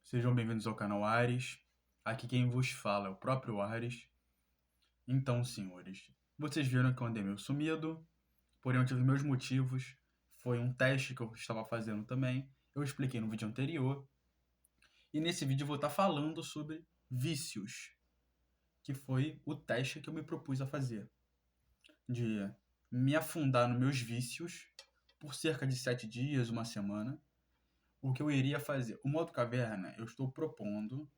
Sejam bem-vindos ao canal Ares. Aqui quem vos fala é o próprio Ares. Então, senhores, vocês viram que eu andei meio sumido, porém eu tive meus motivos. Foi um teste que eu estava fazendo também. Eu expliquei no vídeo anterior. E nesse vídeo eu vou estar falando sobre vícios, que foi o teste que eu me propus a fazer. De me afundar nos meus vícios por cerca de 7 dias, uma semana. O que eu iria fazer? O modo caverna, eu estou propondo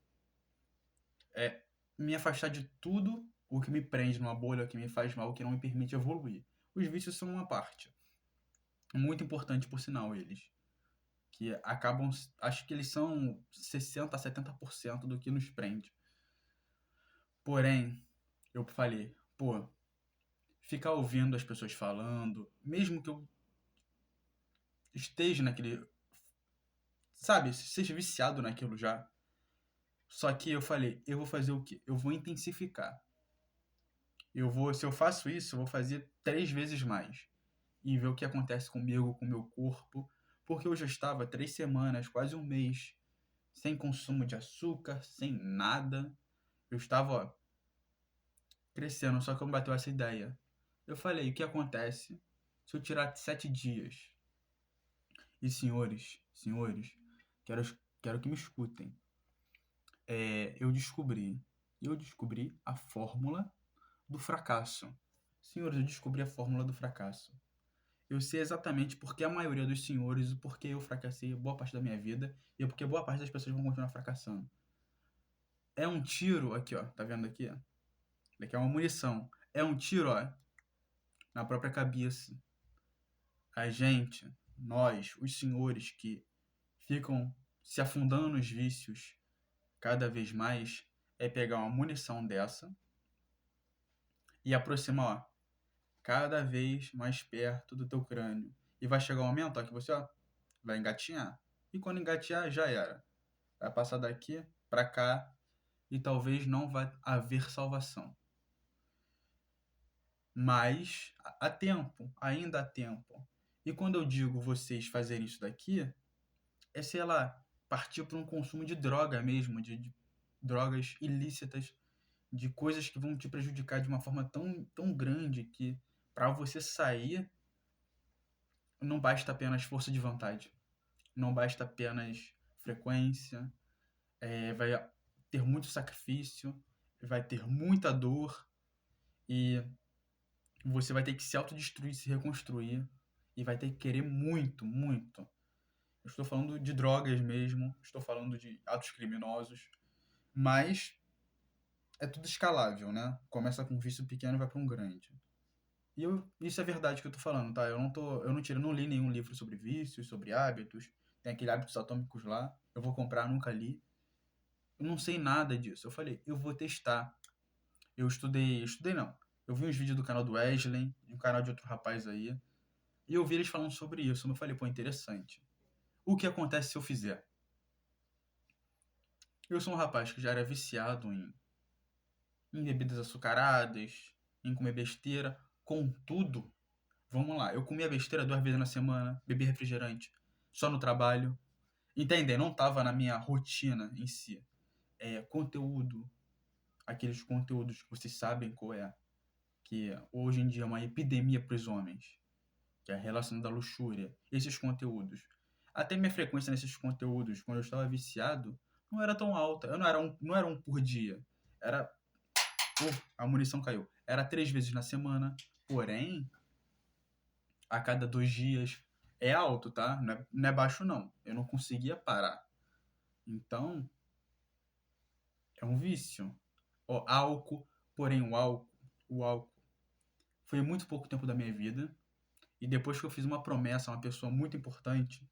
me afastar de tudo o que me prende numa bolha, o que me faz mal, o que não me permite evoluir. Os vícios são uma parte. Muito importante, por sinal, eles. Que acabam. Acho que eles são 60 a 70% do que nos prende. Porém, eu falei, pô, ficar ouvindo as pessoas falando, mesmo que eu esteja naquele. Sabe, seja viciado naquilo já. Só que eu falei, eu vou fazer o quê? Eu vou intensificar. Se eu faço isso, eu vou fazer 3 vezes mais. E ver o que acontece comigo, com o meu corpo, porque eu já estava 3 semanas, quase um mês, sem consumo de açúcar, sem nada. Eu estava, ó, crescendo, só que me bateu essa ideia. Eu falei, o que acontece se eu tirar 7 dias? E senhores, quero, quero que me escutem. Eu descobri a fórmula do fracasso. Senhores, eu descobri a fórmula do fracasso. Eu sei exatamente porque a maioria dos senhores, o porquê eu fracassei boa parte da minha vida e porque boa parte das pessoas vão continuar fracassando. É um tiro, aqui ó, tá vendo aqui? Daqui é uma munição. É um tiro, ó, na própria cabeça. A gente, nós, os senhores que ficam se afundando nos vícios cada vez mais, é pegar uma munição dessa e aproximar, ó, cada vez mais perto do teu crânio. E vai chegar um momento, ó, que você, ó, vai engatinhar. E quando engatear, já era. Vai passar daqui para cá e talvez não vai haver salvação. Mas há tempo, ainda há tempo. E quando eu digo vocês fazerem isso daqui, é, sei lá, partir para um consumo de droga mesmo, de drogas ilícitas, de coisas que vão te prejudicar de uma forma tão grande que para você sair não basta apenas força de vontade, não basta apenas frequência, vai ter muito sacrifício, vai ter muita dor e você vai ter que se autodestruir, se reconstruir e vai ter que querer muito, muito. Eu estou falando de drogas mesmo, estou falando de atos criminosos, mas é tudo escalável, né? Começa com um vício pequeno e vai para um grande. Isso é verdade que eu tô falando, tá? Eu não li nenhum livro sobre vícios, sobre hábitos. Tem aquele Hábitos Atômicos lá. Eu vou comprar, nunca li. Eu não sei nada disso. Eu falei, eu vou testar. Estudei não. Eu vi uns vídeos do canal do Wesley, de um canal de outro rapaz aí, e eu vi eles falando sobre isso. Eu falei, pô, interessante. O que acontece se eu fizer? Eu sou um rapaz que já era viciado em bebidas açucaradas, em comer besteira. Contudo, vamos lá, eu comia besteira 2 vezes na semana, bebia refrigerante, só no trabalho. Entendem? Não tava na minha rotina em si. Conteúdo, aqueles conteúdos que vocês sabem qual é, que hoje em dia é uma epidemia para os homens, que é relacionado à luxúria, esses conteúdos. Até minha frequência nesses conteúdos, quando eu estava viciado, não era tão alta. Eu não era um por dia. Era. A munição caiu. Era 3 vezes na semana. Porém, a cada 2 dias. É alto, tá? Não é baixo, não. Eu não conseguia parar. Então, é um vício. Ó, álcool, porém o álcool foi muito pouco tempo da minha vida. E depois que eu fiz uma promessa a uma pessoa muito importante,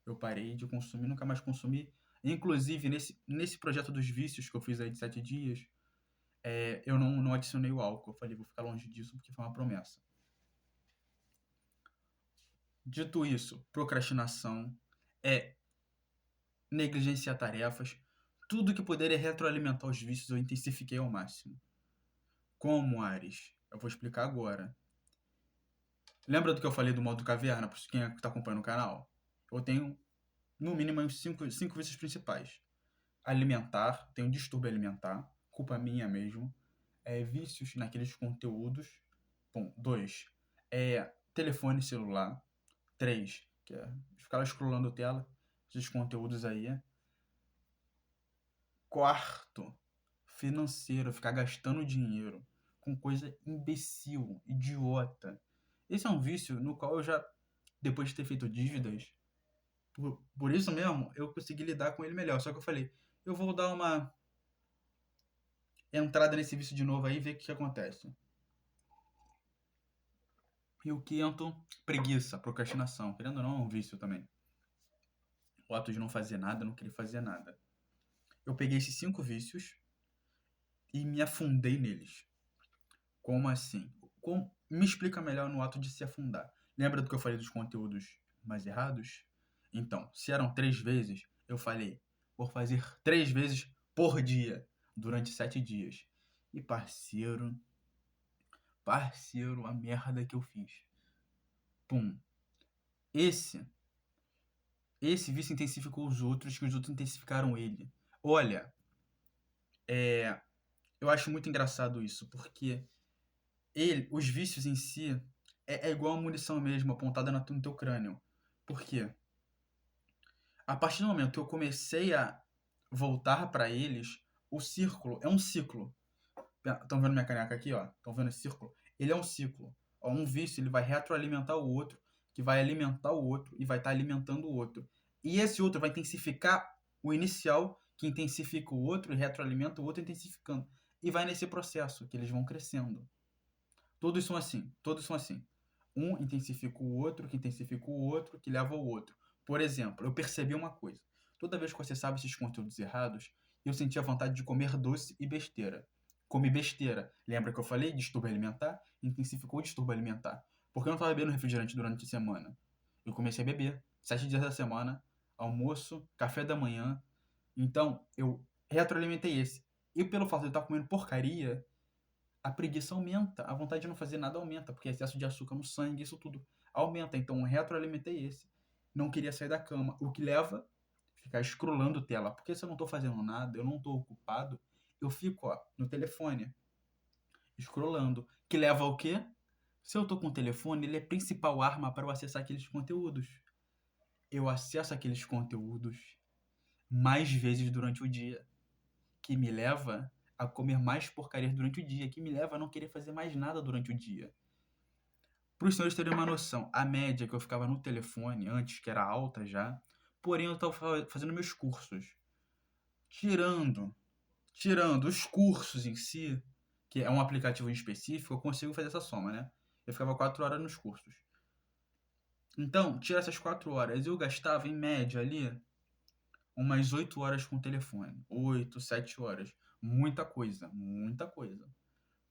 eu parei de consumir, nunca mais consumi. Inclusive, nesse projeto dos vícios que eu fiz aí de 7 dias, eu não adicionei o álcool. Eu falei, vou ficar longe disso porque foi uma promessa. Dito isso, procrastinação, é negligenciar tarefas, tudo que poderia retroalimentar os vícios eu intensifiquei ao máximo. Como, Ares? Eu vou explicar agora. Lembra do que eu falei do modo caverna, para quem está acompanhando o canal? Eu tenho, no mínimo, uns cinco vícios principais. alimentar, tenho distúrbio alimentar, culpa minha mesmo. Vícios naqueles conteúdos. Bom, 2, telefone celular. 3, que é ficar scrollando tela, esses conteúdos aí. 4, financeiro, ficar gastando dinheiro com coisa imbecil, idiota. Esse é um vício no qual eu já, depois de ter feito dívidas, por isso mesmo, eu consegui lidar com ele melhor. Só que eu falei, eu vou dar uma entrada nesse vício de novo aí e ver o que acontece. E o quinto, preguiça, procrastinação. Querendo ou não, é um vício também. O ato de não fazer nada, não querer fazer nada. Eu peguei esses 5 vícios e me afundei neles. Como assim? Me explica melhor no ato de se afundar. Lembra do que eu falei dos conteúdos mais errados? Então, se eram 3 vezes, eu falei, vou fazer 3 vezes por dia, durante 7 dias. E parceiro, a merda que eu fiz. Pum. Esse vício intensificou os outros, que os outros intensificaram ele. Olha, eu acho muito engraçado isso, porque os vícios em si, é igual a munição mesmo, apontada no teu crânio. Por quê? A partir do momento que eu comecei a voltar para eles, o círculo é um ciclo. Estão vendo minha caneca aqui, ó? Estão vendo esse círculo? Ele é um ciclo. Ó, um vício, ele vai retroalimentar o outro, que vai alimentar o outro e vai estar alimentando o outro. E esse outro vai intensificar o inicial, que intensifica o outro e retroalimenta o outro intensificando. E vai nesse processo, que eles vão crescendo. Todos são assim, todos são assim. Um intensifica o outro, que intensifica o outro, que leva ao outro. Por exemplo, eu percebi uma coisa. Toda vez que você sabe esses conteúdos errados, eu sentia vontade de comer doce e besteira. Comi besteira. Lembra que eu falei? Distúrbio alimentar? Intensificou o distúrbio alimentar. Porque eu não estava bebendo refrigerante durante a semana. Eu comecei a beber. 7 dias da semana, almoço, café da manhã. Então, eu retroalimentei esse. E pelo fato de eu estar comendo porcaria, a preguiça aumenta, a vontade de não fazer nada aumenta, porque excesso de açúcar no sangue, isso tudo aumenta. Então, eu retroalimentei esse. Não queria sair da cama, o que leva a ficar scrollando tela. Porque se eu não estou fazendo nada, eu não estou ocupado, eu fico no telefone, scrollando. Que leva ao quê? Se eu estou com o telefone, ele é a principal arma para eu acessar aqueles conteúdos. Eu acesso aqueles conteúdos mais vezes durante o dia, que me leva a comer mais porcarias durante o dia, que me leva a não querer fazer mais nada durante o dia. Para os senhores terem uma noção, a média que eu ficava no telefone antes, que era alta já, porém eu estava fazendo meus cursos. Tirando os cursos em si, que é um aplicativo em específico, eu consigo fazer essa soma, né? Eu ficava 4 horas nos cursos. Então, tira essas 4 horas, eu gastava em média ali umas 8 horas com o telefone. 8, 7 horas. Muita coisa, muita coisa.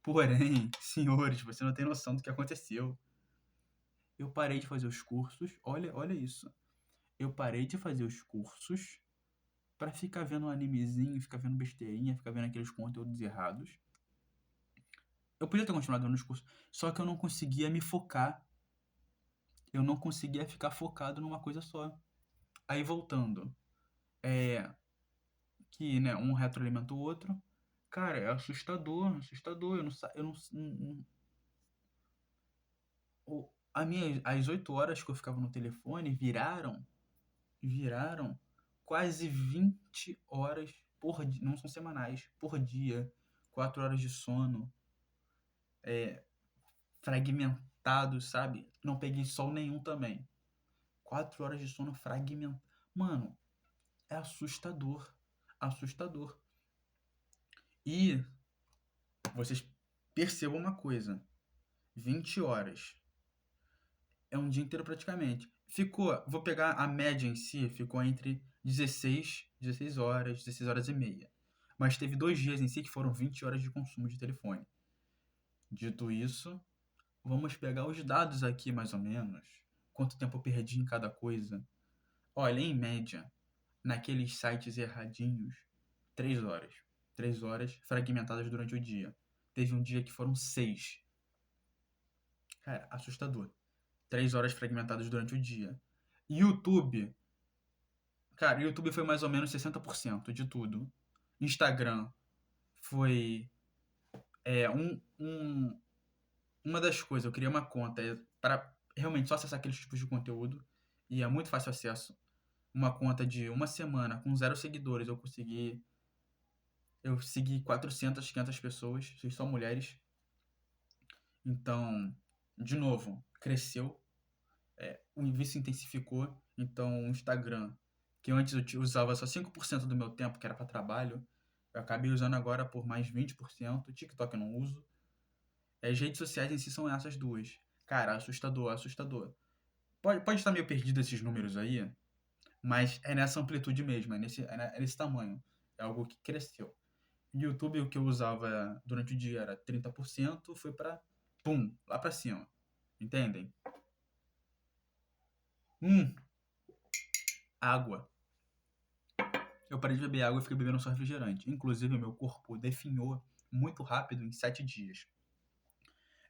Porém, senhores, você não tem noção do que aconteceu. Eu parei de fazer os cursos, olha isso. Eu parei de fazer os cursos pra ficar vendo um animezinho, ficar vendo besteirinha, ficar vendo aqueles conteúdos errados. Eu podia ter continuado nos cursos, só que eu não conseguia me focar. Eu não conseguia ficar focado numa coisa só. Aí voltando, que, né, um retroalimenta o outro. Cara, é assustador, assustador. As 8 horas que eu ficava no telefone viraram quase 20 horas por dia, não são semanais, por dia. 4 horas de sono, fragmentado, sabe? Não peguei sol nenhum também. 4 horas de sono fragmentado. Mano, é assustador. Assustador. E vocês percebam uma coisa: 20 horas. É um dia inteiro praticamente. Vou pegar a média em si, ficou entre 16 horas, 16 horas e meia. Mas teve 2 dias em si que foram 20 horas de consumo de telefone. Dito isso, vamos pegar os dados aqui mais ou menos. Quanto tempo eu perdi em cada coisa. Olha, em média, naqueles sites erradinhos, 3 horas. 3 horas fragmentadas durante o dia. Teve um dia que foram 6. Cara, assustador. 3 horas fragmentadas durante o dia. YouTube, Cara, o YouTube foi mais ou menos 60% de tudo. Instagram foi é, uma das coisas. Eu criei uma conta para realmente só acessar aqueles tipos de conteúdo. E é muito fácil acesso. Uma conta de uma semana com 0 seguidores. Eu segui 400, 500 pessoas, só mulheres. Então, de novo, cresceu. O vício intensificou. Então, o Instagram, que antes eu usava só 5% do meu tempo, que era para trabalho, eu acabei usando agora por mais 20%. TikTok eu não uso. As redes sociais em si são essas duas. Cara, assustador, assustador. Pode estar meio perdido esses números aí, mas é nessa amplitude mesmo, é nesse tamanho. É algo que cresceu. No YouTube, o que eu usava durante o dia era 30%, foi para, pum, lá para cima. Entendem? Hum, água. Eu parei de beber água e fiquei bebendo só refrigerante. Inclusive, o meu corpo definhou muito rápido em 7 dias.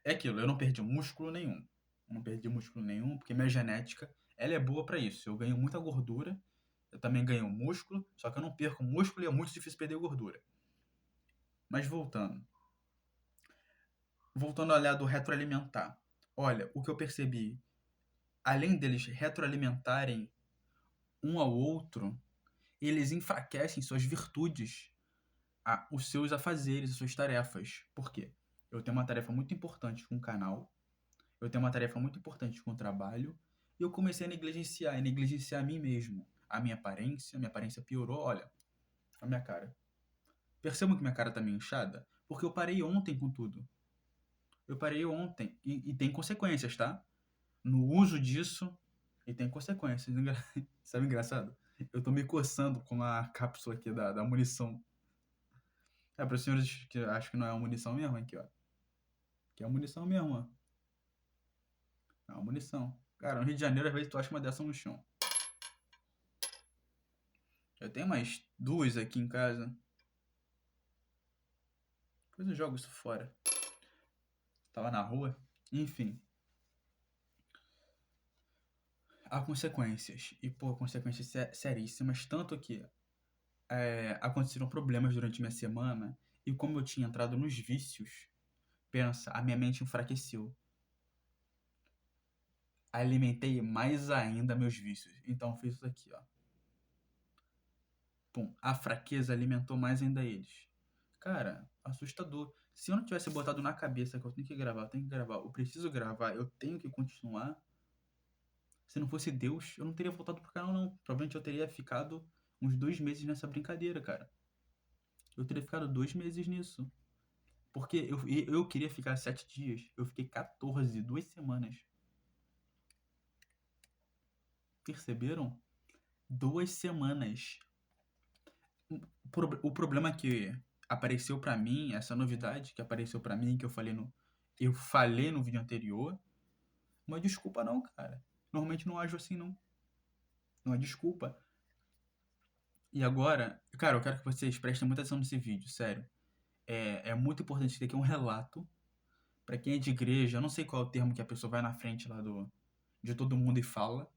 É aquilo, eu não perdi músculo nenhum. Eu não perdi músculo nenhum, porque minha genética, ela é boa para isso. Eu ganho muita gordura, eu também ganho músculo, só que eu não perco músculo e é muito difícil perder gordura. Mas voltando a olhar do retroalimentar. Olha, o que eu percebi, além deles retroalimentarem um ao outro, eles enfraquecem suas virtudes, os seus afazeres, as suas tarefas. Por quê? Eu tenho uma tarefa muito importante com o canal, eu tenho uma tarefa muito importante com o trabalho, e eu comecei a negligenciar a mim mesmo. Minha aparência piorou, olha, a minha cara. Percebam que minha cara tá meio inchada? Porque eu parei ontem com tudo. Eu parei ontem, e tem consequências, tá? No uso disso, e tem consequências. Sabe engraçado? Eu tô me coçando com a cápsula aqui da munição. É, para os senhores que acham que não é uma munição mesmo, aqui, ó. Que é uma munição mesmo, ó. É uma munição. Cara, no Rio de Janeiro, às vezes tu acha uma dessa no chão. Eu tenho mais duas aqui em casa. Depois eu jogo isso fora. Tava na rua. Enfim. Há consequências. E, pô, consequências seríssimas. Tanto que aconteceram problemas durante minha semana. E como eu tinha entrado nos vícios, pensa, a minha mente enfraqueceu. Alimentei mais ainda meus vícios. Então fiz isso aqui, ó. Pum, a fraqueza alimentou mais ainda eles. Cara, assustador. Se eu não tivesse botado na cabeça que eu tenho que gravar, eu preciso gravar, eu tenho que continuar. Se não fosse Deus, eu não teria voltado pro canal, não. Provavelmente eu teria ficado uns 2 meses nessa brincadeira, cara. Eu teria ficado 2 meses nisso. Porque eu queria ficar 7 dias. Eu fiquei 14, 2 semanas. Perceberam? 2 semanas. O problema que apareceu pra mim, essa novidade que apareceu pra mim, que eu falei no vídeo anterior, não é desculpa não, cara. Normalmente não ajo assim não. Não é desculpa. E agora, cara, eu quero que vocês prestem muita atenção nesse vídeo, sério. É muito importante ter aqui um relato pra quem é de igreja. Eu não sei qual é o termo que a pessoa vai na frente lá de todo mundo e fala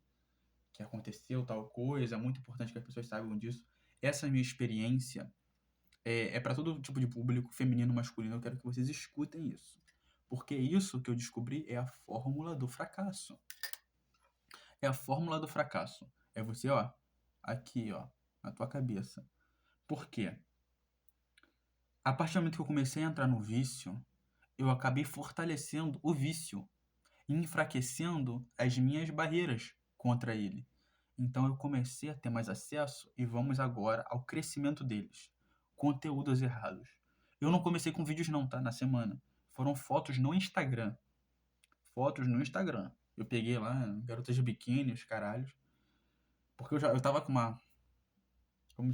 que aconteceu tal coisa. É muito importante que as pessoas saibam disso. Essa minha experiência para todo tipo de público, feminino, masculino. Eu quero que vocês escutem isso. Porque isso que eu descobri é a fórmula do fracasso. É a fórmula do fracasso. É você, ó, aqui, ó, na tua cabeça. Por quê? A partir do momento que eu comecei a entrar no vício, eu acabei fortalecendo o vício e enfraquecendo as minhas barreiras contra ele. Então eu comecei a ter mais acesso e vamos agora ao crescimento deles. Conteúdos errados. Eu não comecei com vídeos não, tá? Na semana. Foram fotos no Instagram. Fotos no Instagram. Eu peguei lá, garotas de biquíni, os caralhos. Porque eu tava com como,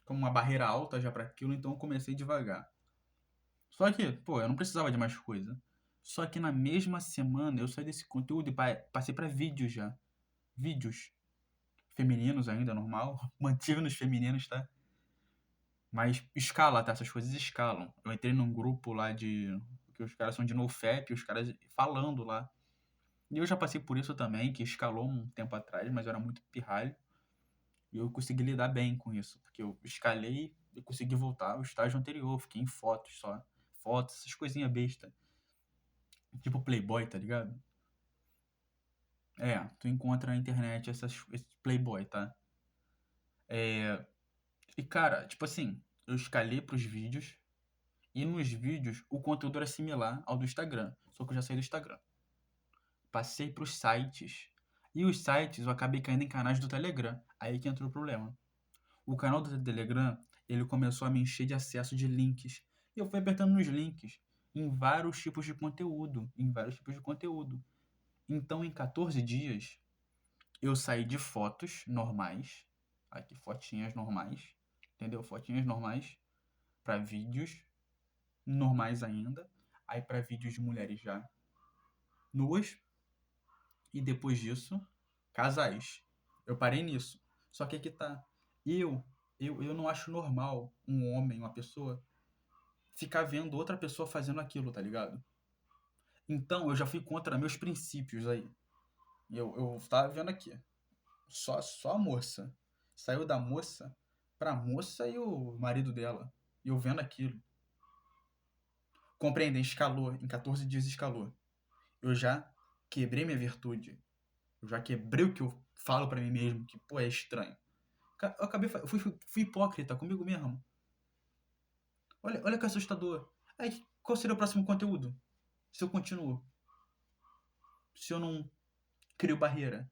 como uma barreira alta já para aquilo, então eu comecei devagar. Só que, pô, eu não precisava de mais coisa. Só que na mesma semana eu saí desse conteúdo e passei para vídeos já. Vídeos femininos ainda, normal. Mantive nos femininos, tá? Mas escala, tá? Essas coisas escalam. Eu entrei num grupo lá que os caras são de NoFap, os caras falando lá. E eu já passei por isso também, que escalou um tempo atrás, mas eu era muito pirralho. E eu consegui lidar bem com isso, porque eu escalei e consegui voltar ao estágio anterior. Fiquei em fotos só. Fotos, essas coisinhas besta. Tipo Playboy, tá ligado? É, tu encontra na internet esse Playboy, tá? E cara, tipo assim, eu escalei pros vídeos. E nos vídeos o conteúdo era similar ao do Instagram. Só que eu já saí do Instagram. Passei pros sites. E os sites eu acabei caindo em canais do Telegram. Aí que entrou o problema. O canal do Telegram, ele começou a me encher de acesso de links. E eu fui apertando nos links em vários tipos de conteúdo. Em vários tipos de conteúdo. Então, em 14 dias, eu saí de fotos normais. Aqui, fotinhas normais. Entendeu? Fotinhas normais. Para vídeos normais ainda. Aí para vídeos de mulheres já nuas. E depois disso, casais. Eu parei nisso. Só que aqui tá. Eu, eu não acho normal um homem, uma pessoa, ficar vendo outra pessoa fazendo aquilo, tá ligado? Então eu já fui contra meus princípios aí. E eu tava vendo aqui. Só a moça. Saiu da moça pra moça e o marido dela. E eu vendo aquilo. Compreendem? Escalou. Em 14 dias escalou. Eu já quebrei minha virtude. Eu já quebrei o que eu falo pra mim mesmo, que, pô, é estranho. Eu acabei, fui hipócrita comigo mesmo. Olha que assustador. Aí, qual seria o próximo conteúdo? Se eu continuo? Se eu não crio barreira?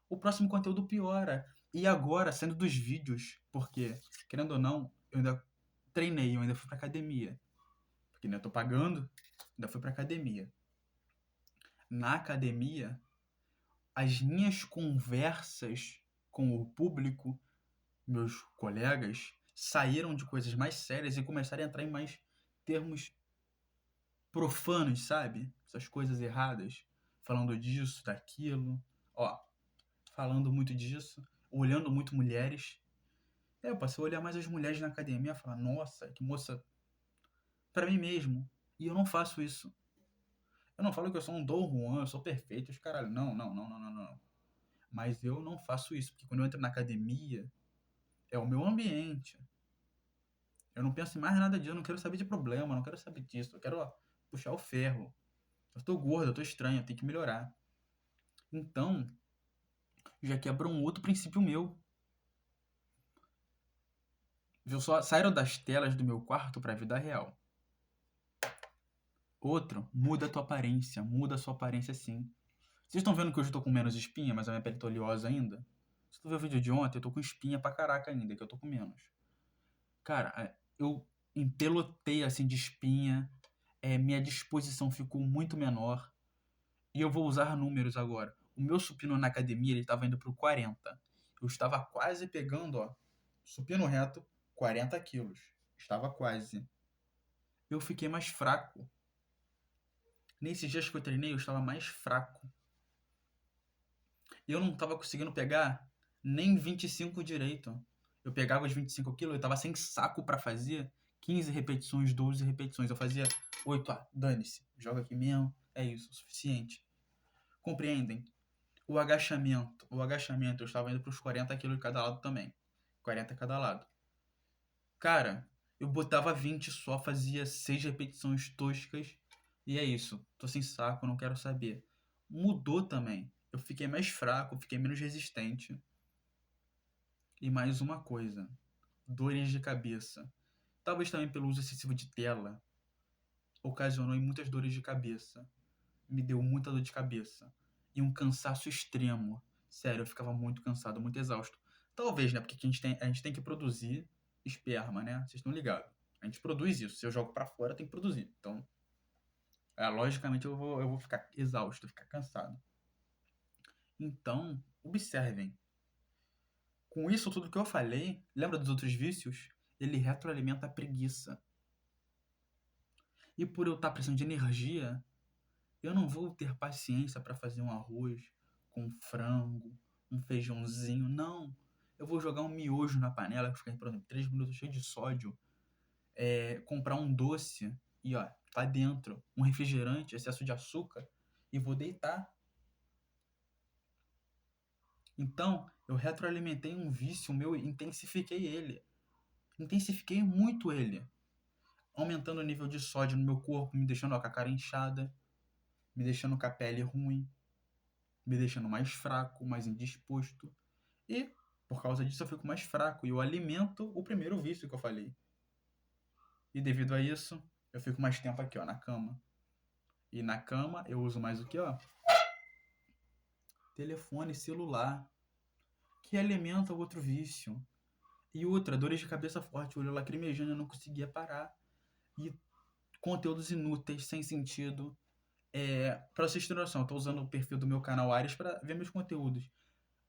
O próximo conteúdo piora. E agora, saindo dos vídeos, porque, querendo ou não, eu ainda treinei, eu ainda fui pra academia. Porque né, eu tô pagando, ainda fui pra academia. Na academia, as minhas conversas com o público, meus colegas, saíram de coisas mais sérias e começaram a entrar em mais termos profanos, sabe? Essas coisas erradas. Falando disso, daquilo. Ó, falando muito disso. Olhando muito mulheres. Eu passei a olhar mais as mulheres na academia e falar, nossa, que moça. Pra mim mesmo. E eu não faço isso. Eu não falo que eu sou um Dom Juan, eu sou perfeito, os caralho. Não, não, não, não, não, não. Mas eu não faço isso, porque quando eu entro na academia, é o meu ambiente. Eu não penso em mais nada disso, eu não quero saber de problema, eu não quero saber disso. Eu quero, ó, puxar o ferro. Eu tô gordo, eu tô estranho, eu tenho que melhorar. Então, já quebra um outro princípio meu. Viu só? Saíram das telas do meu quarto pra vida real. Outro, muda a tua aparência. Muda a sua aparência sim. Vocês estão vendo que hoje eu tô com menos espinha, mas a minha pele tá oleosa ainda? Se tu ver o vídeo de ontem, eu tô com espinha pra caraca ainda, que eu tô com menos. Cara, eu empelotei assim de espinha. Minha disposição ficou muito menor. E eu vou usar números agora. O meu supino na academia, ele tava indo pro 40. Eu estava quase pegando, ó, supino reto, 40 quilos. Estava quase. Eu fiquei mais fraco. Nesses dias que eu treinei, eu estava mais fraco. Eu não estava conseguindo pegar nem 25 direito. Eu pegava os 25 quilos, eu estava sem saco para fazer 15 repetições, 12 repetições. Eu fazia 8, dane-se. Joga aqui mesmo. É isso, o suficiente. Compreendem? O agachamento eu estava indo para os 40 quilos de cada lado também. 40 cada lado. Cara, eu botava 20 só, fazia 6 repetições toscas. E é isso. Tô sem saco, não quero saber. Mudou também. Eu fiquei mais fraco, fiquei menos resistente. E mais uma coisa: dores de cabeça. Talvez também pelo uso excessivo de tela. Ocasionou em muitas dores de cabeça. Me deu muita dor de cabeça. E um cansaço extremo. Sério, eu ficava muito cansado, muito exausto. Talvez, né? Porque a gente tem que produzir esperma, né? Vocês estão ligados. A gente produz isso. Se eu jogo pra fora, tem que produzir. Então, logicamente, eu vou ficar exausto, ficar cansado. Então, observem. Com isso tudo que eu falei, lembra dos outros vícios? Ele retroalimenta a preguiça. E por eu estar precisando de energia, eu não vou ter paciência para fazer um arroz com frango, um feijãozinho, não. Eu vou jogar um miojo na panela, que fica, por exemplo, 3 minutos cheio de sódio, comprar um doce e, ó, tá dentro, um refrigerante, excesso de açúcar, e vou deitar. Então, Eu retroalimentei um vício meu e intensifiquei ele. Intensifiquei muito ele. Aumentando o nível de sódio no meu corpo, me deixando com a cara inchada, me deixando com a pele ruim, me deixando mais fraco, mais indisposto. E, por causa disso, eu fico mais fraco. E eu alimento o primeiro vício que eu falei. E devido a isso, eu fico mais tempo aqui, ó, na cama. E na cama eu uso mais o que, ó? Telefone celular, que alimenta o outro vício. E outra, dores de cabeça forte, olho lacrimejando, eu não conseguia parar. E conteúdos inúteis, sem sentido. Pra vocês terem noção, eu tô usando o perfil do meu canal Ares pra ver meus conteúdos.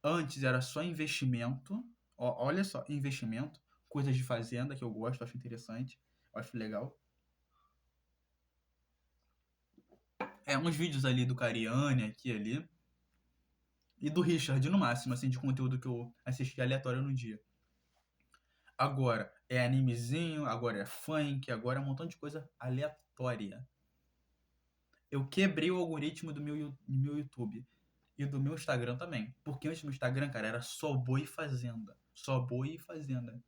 Antes era só investimento. Ó, olha só, investimento. Coisas de fazenda que eu gosto, acho interessante. Acho legal. Uns vídeos ali do Cariani, aqui e ali. E do Richard, no máximo, assim, de conteúdo que eu assisti aleatório no dia. Agora é animezinho, agora é funk, agora é um montão de coisa aleatória. Eu quebrei o algoritmo do meu YouTube e do meu Instagram também. Porque antes no Instagram, cara, era só boi e fazenda. Só boi e fazenda.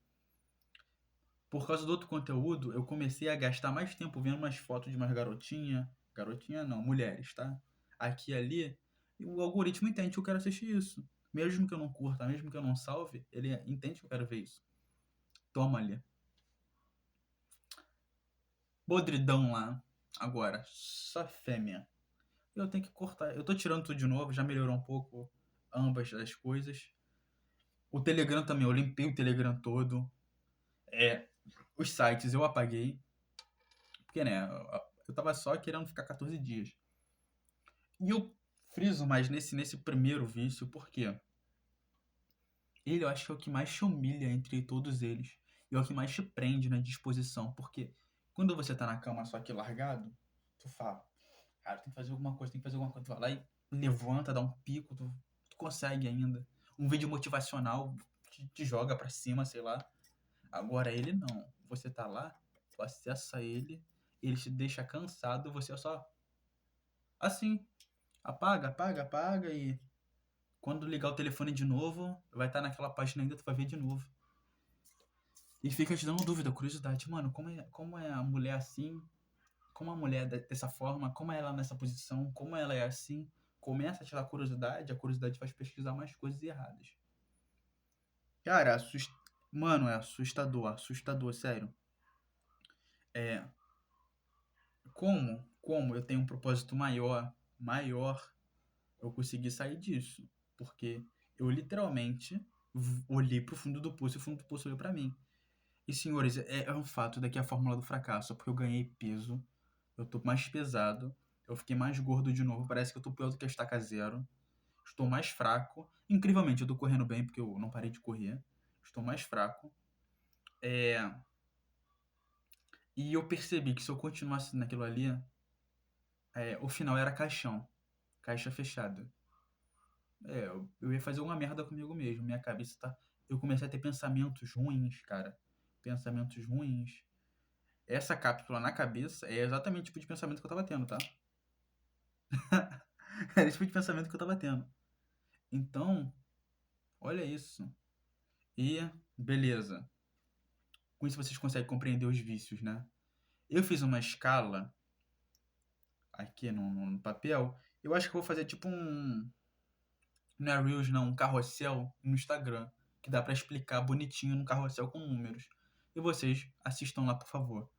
Por causa do outro conteúdo, eu comecei a gastar mais tempo vendo umas fotos de umas garotinhas. Garotinha não, mulheres, tá? Aqui e ali. E o algoritmo entende que eu quero assistir isso. Mesmo que eu não curta, mesmo que eu não salve, ele entende que eu quero ver isso. Toma ali. Podridão lá. Agora, só fêmea. Eu tenho que cortar. Eu tô tirando tudo de novo, já melhorou um pouco ambas as coisas. O Telegram também, eu limpei o Telegram todo. Os sites eu apaguei. Porque, né, eu tava só querendo ficar 14 dias. E eu friso mais nesse primeiro vício, porque ele eu acho que é o que mais te humilha entre todos eles. E é o que mais te prende na disposição. Porque quando você tá na cama só aqui largado, tu fala, cara, tem que fazer alguma coisa, tem que fazer alguma coisa. Tu vai lá e levanta, dá um pico, tu consegue ainda. Um vídeo motivacional te joga pra cima, sei lá. Agora ele não. Você tá lá, tu acessa ele te deixa cansado, você só assim, apaga, apaga, apaga e quando ligar o telefone de novo, vai estar naquela página ainda, tu vai ver de novo. E fica te dando dúvida, curiosidade, mano, como é a mulher assim? Como a mulher dessa forma? Como é ela nessa posição? Como ela é assim? Começa a te dar curiosidade, a curiosidade faz pesquisar mais coisas erradas. Cara, mano, é assustador, assustador, sério. É, como eu tenho um propósito maior, eu consegui sair disso. Porque eu literalmente olhei pro fundo do poço e o fundo do poço olhou pra mim. E, senhores, é um fato daqui a fórmula do fracasso, porque eu ganhei peso, eu tô mais pesado, eu fiquei mais gordo de novo, parece que eu tô pior do que a estaca zero, estou mais fraco. Incrivelmente, eu tô correndo bem, porque eu não parei de correr, estou mais fraco. É, e eu percebi que se eu continuasse naquilo ali, o final era caixão, caixa fechada. Eu ia fazer uma merda comigo mesmo, minha cabeça tá. Eu comecei a ter pensamentos ruins, cara. Pensamentos ruins. Essa cápsula na cabeça é exatamente o tipo de pensamento que eu tava tendo, tá? Era esse tipo de pensamento que eu tava tendo. Então, olha isso. E, beleza. Com isso vocês conseguem compreender os vícios, né? Eu fiz uma escala aqui no papel. Eu acho que eu vou fazer tipo um. Não é Reels, não, um carrossel no Instagram. Que dá pra explicar bonitinho no carrossel com números. E vocês assistam lá, por favor.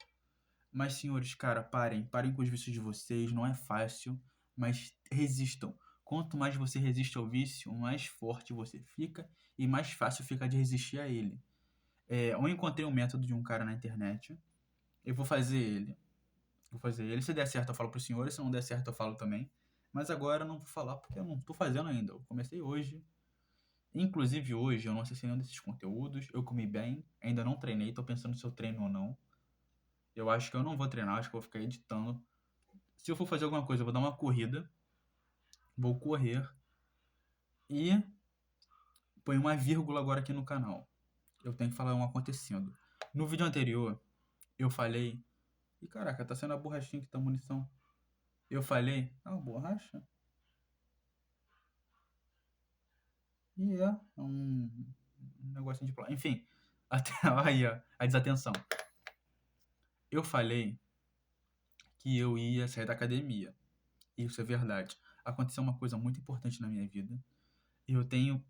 Mas, senhores, cara, parem com os vícios de vocês, não é fácil, mas resistam. Quanto mais você resiste ao vício, mais forte você fica e mais fácil fica de resistir a ele. Eu encontrei um método de um cara na internet, eu vou fazer ele. Vou fazer ele. Se der certo, eu falo para os senhores, se não der certo, eu falo também. Mas agora eu não vou falar porque eu não tô fazendo ainda. Eu comecei hoje. Inclusive hoje eu não acessei nenhum desses conteúdos, eu comi bem, ainda não treinei, tô pensando se eu treino ou não. Eu acho que eu não vou treinar, acho que eu vou ficar editando. Se eu for fazer alguma coisa, eu vou dar uma corrida, vou correr e põe uma vírgula agora aqui no canal. Eu tenho que falar um acontecendo. No vídeo anterior, eu falei. Ih, caraca, tá sendo a borrachinha que tá a munição. Eu falei. Ah, borracha? E é um negocinho de plástico. Enfim, até aí, ó, a desatenção. Eu falei que eu ia sair da academia. Isso é verdade. Aconteceu uma coisa muito importante na minha vida. E eu tenho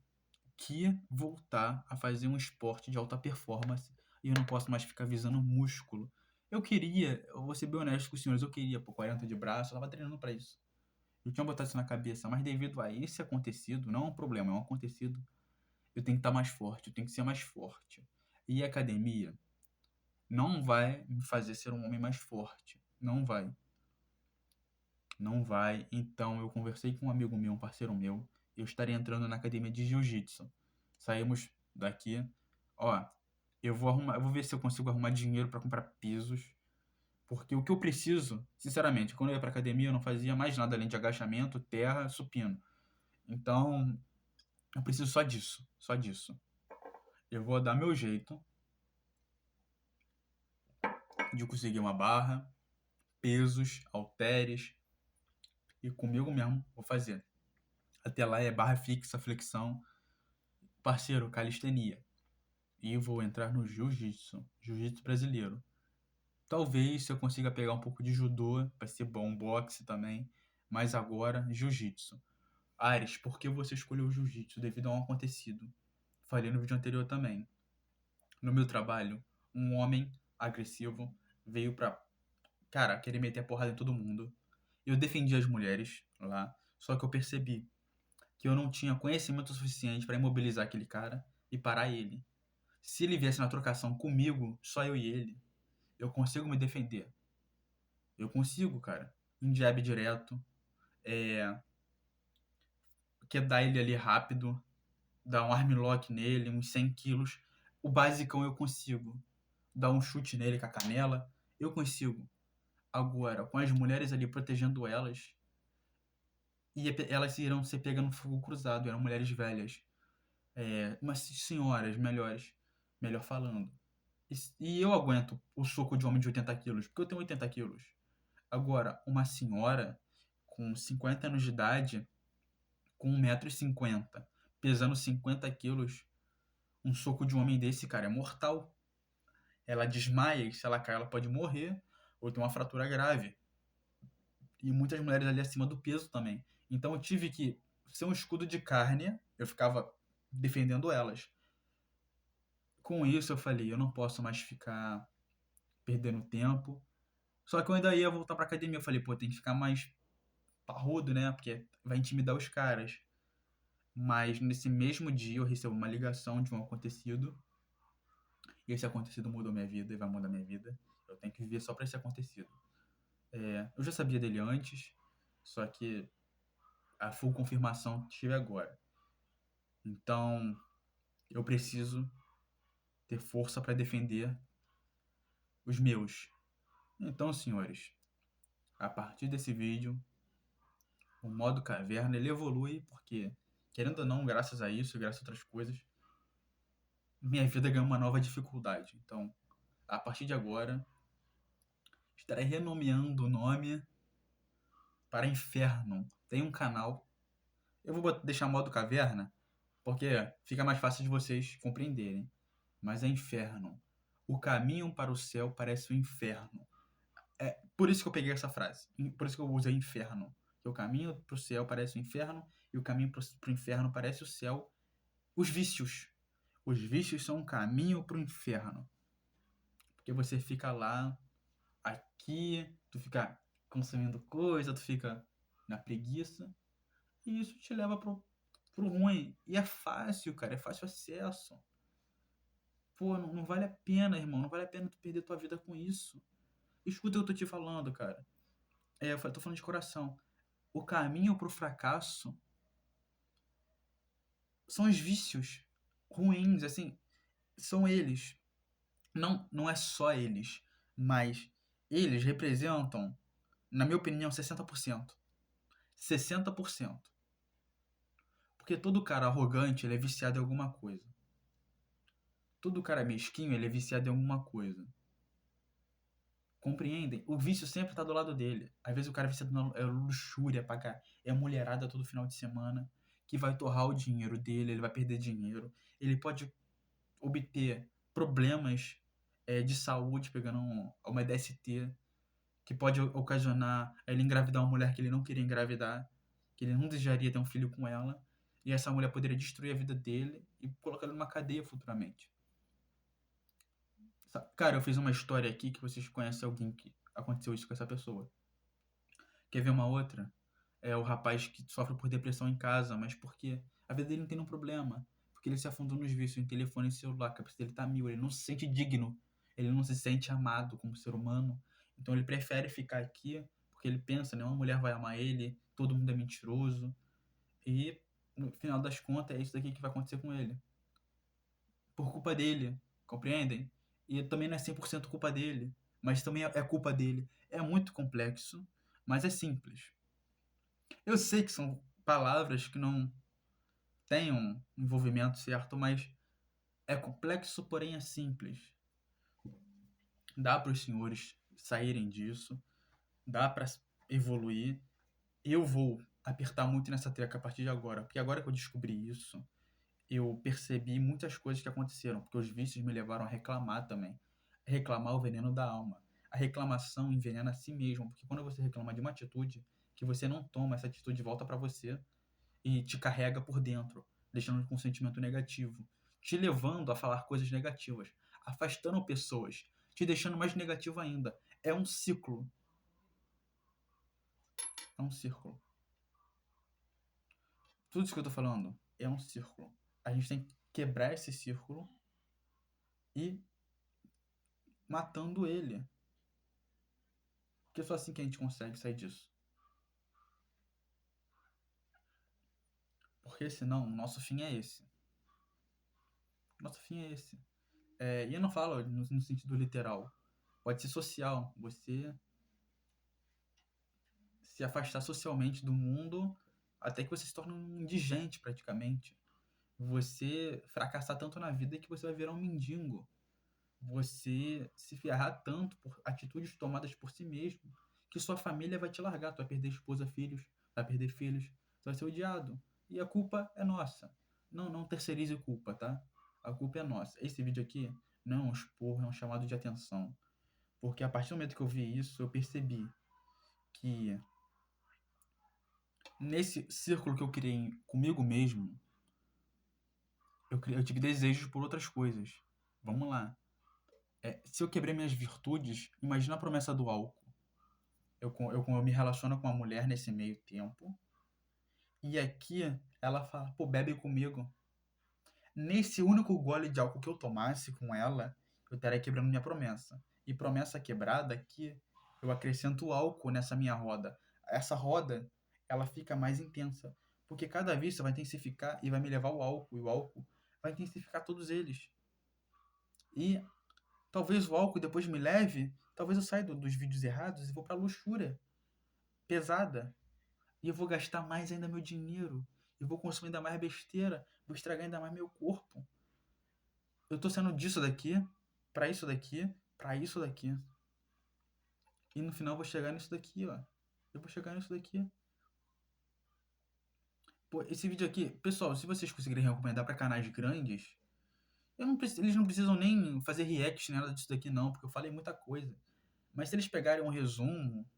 que voltar a fazer um esporte de alta performance. E eu não posso mais ficar visando músculo. Eu vou ser bem honesto com os senhores, eu queria, pô, 40 de braço, eu tava treinando pra isso. Eu tinha botado isso na cabeça, mas devido a esse acontecido, não é um problema, é um acontecido, eu tenho que estar mais forte, eu tenho que ser mais forte. E a academia não vai me fazer ser um homem mais forte. Não vai. Não vai. Então eu conversei com um amigo meu, um parceiro meu, eu estarei entrando na academia de jiu-jitsu. Saímos daqui, ó, eu vou ver se eu consigo arrumar dinheiro para comprar pesos, porque o que eu preciso, sinceramente, quando eu ia pra academia eu não fazia mais nada além de agachamento, terra, supino. Então, eu preciso só disso, só disso. Eu vou dar meu jeito de conseguir uma barra, pesos, halteres e comigo mesmo vou fazer. Até lá é barra fixa, flexão, parceiro, calistenia. E vou entrar no jiu-jitsu, jiu-jitsu brasileiro. Talvez se eu consiga pegar um pouco de judô, vai ser bom, boxe também, mas agora jiu-jitsu. Ares, por que você escolheu o jiu-jitsu devido a um acontecido? Falei no vídeo anterior também. No meu trabalho, um homem agressivo veio pra, cara, querer meter a porrada em todo mundo. Eu defendi as mulheres lá, só que eu percebi que eu não tinha conhecimento suficiente para imobilizar aquele cara e parar ele. Se ele viesse na trocação comigo, só eu e ele, eu consigo me defender. Eu consigo, cara. Um jab direto, é, quedar ele ali rápido, dar um armlock nele, uns 100 quilos. O basicão eu consigo. Dar um chute nele com a canela, eu consigo. Agora, com as mulheres ali protegendo elas, e elas irão ser pegas no fogo cruzado, eram mulheres velhas. Umas senhoras melhores, melhor falando. E eu aguento o soco de um homem de 80 quilos, porque eu tenho 80 quilos. Agora, uma senhora com 50 anos de idade, com 1,50 m, pesando 50 quilos, um soco de um homem desse, cara, é mortal. Ela desmaia e se ela cair, ela pode morrer ou ter uma fratura grave. E muitas mulheres ali acima do peso também. Então eu tive que ser um escudo de carne, eu ficava defendendo elas. Com isso eu falei, eu não posso mais ficar perdendo tempo. Só que eu ainda ia voltar pra academia. Eu falei, pô, tem que ficar mais parrudo, né? Porque vai intimidar os caras. Mas nesse mesmo dia eu recebo uma ligação de um acontecido. E esse acontecido mudou minha vida e vai mudar minha vida. Eu tenho que viver só pra esse acontecido. Eu já sabia dele antes, só que a full confirmação tive agora. Então, eu preciso ter força para defender os meus. Então, senhores, a partir desse vídeo, o modo caverna ele evolui porque, querendo ou não, graças a isso, graças a outras coisas, minha vida ganhou uma nova dificuldade. Então, a partir de agora, estarei renomeando o nome para Inferno. Tem um canal. Eu vou deixar modo caverna porque fica mais fácil de vocês compreenderem. Mas é Inferno. O caminho para o céu parece o inferno. É por isso que eu peguei essa frase. Por isso que eu usei inferno. Que o caminho para o céu parece o inferno e o caminho para o inferno parece o céu. Os vícios. Os vícios são um caminho para o inferno. Porque você fica lá, aqui, tu fica consumindo coisa, tu fica na preguiça. E isso te leva pro ruim. E é fácil, cara. É fácil acesso. Pô, não vale a pena, irmão. Não vale a pena tu perder tua vida com isso. Escuta o que eu tô te falando, cara. Eu tô falando de coração. O caminho pro fracasso são os vícios ruins, assim, são eles. Não é só eles, mas eles representam, na minha opinião, 60%. 60%. Porque todo cara arrogante, ele é viciado em alguma coisa. Todo cara mesquinho, ele é viciado em alguma coisa. Compreendem? O vício sempre tá do lado dele. Às vezes o cara é viciado na luxúria, pagar. É mulherada todo final de semana. que vai torrar o dinheiro dele, ele vai perder dinheiro, ele pode obter problemas de saúde pegando uma DST, que pode ocasionar ele engravidar uma mulher que ele não queria engravidar, que ele não desejaria ter um filho com ela, e essa mulher poderia destruir a vida dele e colocar ele numa cadeia futuramente. Cara, eu fiz uma história aqui que vocês conhecem alguém que aconteceu isso com essa pessoa. Quer ver uma outra? É o rapaz que sofre por depressão em casa, mas por quê? A vida dele não tem nenhum problema. Porque ele se afundou nos vícios em telefone e celular, a cabeça dele tá mil, ele não se sente digno, ele não se sente amado como ser humano. Então ele prefere ficar aqui, porque ele pensa, nenhuma mulher vai amar ele, todo mundo é mentiroso. E no final das contas é isso daqui que vai acontecer com ele. Por culpa dele, compreendem? E também não é 100% culpa dele, mas também é culpa dele. É muito complexo, mas é simples. Eu sei que são palavras que não têm um envolvimento certo, mas é complexo, porém é simples. Dá para os senhores saírem disso, dá para evoluir. Eu vou apertar muito nessa tecla a partir de agora, porque agora que eu descobri isso, eu percebi muitas coisas que aconteceram, porque os vícios me levaram a reclamar também. Reclamar o veneno da alma. A reclamação envenena a si mesmo, porque quando você reclama de uma atitude que você não toma, essa atitude volta para você e te carrega por dentro, deixando com um sentimento negativo, te levando a falar coisas negativas, afastando pessoas, te deixando mais negativo ainda. É um ciclo. É um círculo. Tudo isso que eu tô falando é um círculo. A gente tem que quebrar esse círculo e matando ele. Porque é só assim que a gente consegue sair disso. Porque senão, o nosso fim é esse. Nosso fim é esse. E eu não falo no sentido literal. Pode ser social. Você se afastar socialmente do mundo até que você se torne um indigente, praticamente. Você fracassar tanto na vida que você vai virar um mendigo. Você se ferrar tanto por atitudes tomadas por si mesmo que sua família vai te largar. Tu vai perder esposa, filhos, vai perder filhos, tu vai ser odiado. E a culpa é nossa. Não terceirize a culpa, tá? A culpa é nossa. Esse vídeo aqui não é um esporro, é um chamado de atenção. Porque a partir do momento que eu vi isso, eu percebi que nesse círculo que eu criei comigo mesmo, eu tive desejos por outras coisas. Vamos lá. Se eu quebrei minhas virtudes, imagina a promessa do álcool. Eu me relaciono com uma mulher nesse meio tempo. E aqui ela fala, pô, bebe comigo. Nesse único gole de álcool que eu tomasse com ela, eu estaria quebrando minha promessa. E promessa quebrada aqui, eu acrescento álcool nessa minha roda. Essa roda, ela fica mais intensa. Porque cada vez você vai intensificar e vai me levar o álcool. E o álcool vai intensificar todos eles. E talvez o álcool depois me leve, talvez eu saia dos vídeos errados e vou pra luxúria pesada. E eu vou gastar mais ainda meu dinheiro. Eu vou consumir ainda mais besteira. Vou estragar ainda mais meu corpo. Eu tô saindo disso daqui, pra isso daqui, pra isso daqui. E no final eu vou chegar nisso daqui, ó. Eu vou chegar nisso daqui. Pô, esse vídeo aqui, pessoal, se vocês conseguirem recomendar pra canais grandes, eles não precisam nem fazer react nem nada disso daqui, não, porque eu falei muita coisa. Mas se eles pegarem um resumo,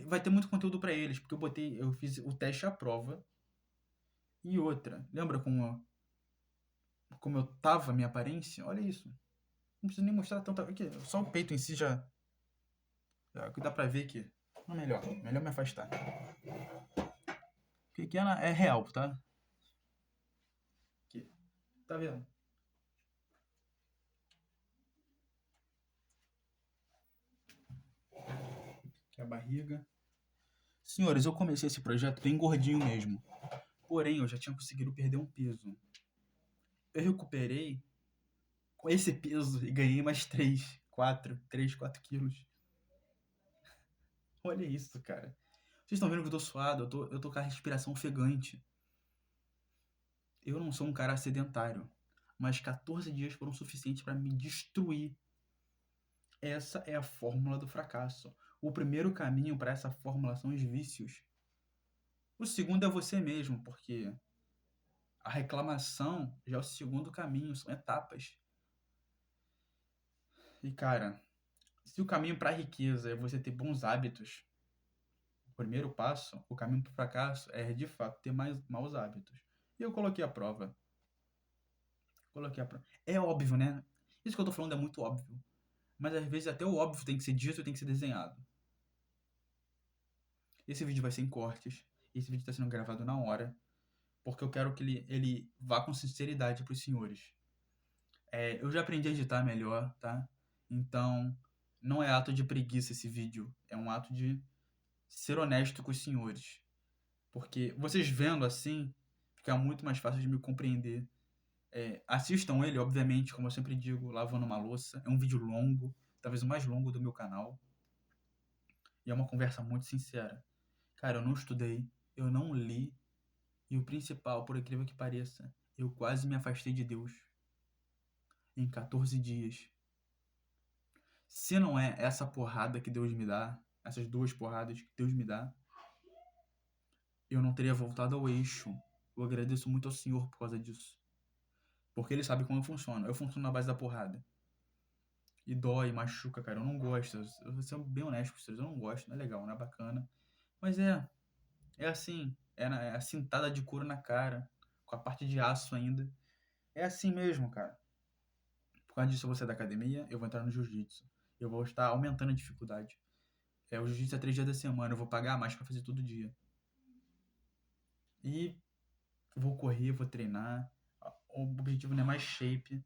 vai ter muito conteúdo pra eles, porque eu fiz o teste à prova. E outra, lembra como eu tava, a minha aparência? Olha isso. Não preciso nem mostrar tanta. Aqui, só o peito em si já dá pra ver que. Não, melhor me afastar. Pequena é real, tá? Aqui. Tá vendo? Aqui a barriga. Senhores, eu comecei esse projeto bem gordinho mesmo. Porém, eu já tinha conseguido perder um peso. Eu recuperei com esse peso e ganhei mais 3, 4 quilos. Olha isso, cara. Vocês estão vendo que eu tô suado? Eu tô com a respiração ofegante. Eu não sou um cara sedentário, mas 14 dias foram suficientes para me destruir. Essa é a fórmula do fracasso. O primeiro caminho para essa fórmula são os vícios. O segundo é você mesmo, porque a reclamação já é o segundo caminho, são etapas. E, cara, se o caminho para a riqueza é você ter bons hábitos, o primeiro passo, o caminho para o fracasso é, de fato, ter mais maus hábitos. E eu coloquei a prova. Coloquei a prova. É óbvio, né? Isso que eu tô falando é muito óbvio. Mas às vezes até o óbvio tem que ser dito e tem que ser desenhado. Esse vídeo vai ser em cortes. Esse vídeo está sendo gravado na hora. Porque eu quero que ele vá com sinceridade para os senhores. Eu já aprendi a editar melhor, tá? Então, não é ato de preguiça esse vídeo. É um ato de ser honesto com os senhores. Porque vocês vendo assim, fica muito mais fácil de me compreender. Assistam ele, obviamente, como eu sempre digo, lavando uma louça. É um vídeo longo, talvez o mais longo do meu canal. E é uma conversa muito sincera. Cara, eu não estudei, eu não li. E o principal, por incrível que pareça, eu quase me afastei de Deus em 14 dias. Se não é essa porrada que Deus me dá, essas duas porradas que Deus me dá, eu não teria voltado ao eixo. Eu agradeço muito ao Senhor por causa disso. Porque Ele sabe como eu funciono. Eu funciono na base da porrada. E dói, machuca, cara. Eu não gosto. Eu vou ser bem honesto com vocês. Eu não gosto, não é legal, não é bacana. Mas é assim. É a cintada de couro na cara. Com a parte de aço ainda. É assim mesmo, cara. Por causa disso eu vou sair da academia, eu vou entrar no jiu-jitsu. Eu vou estar aumentando a dificuldade. O jiu-jitsu é 3 dias da semana, eu vou pagar mais pra fazer todo dia. E vou correr, vou treinar. O objetivo não é mais shape.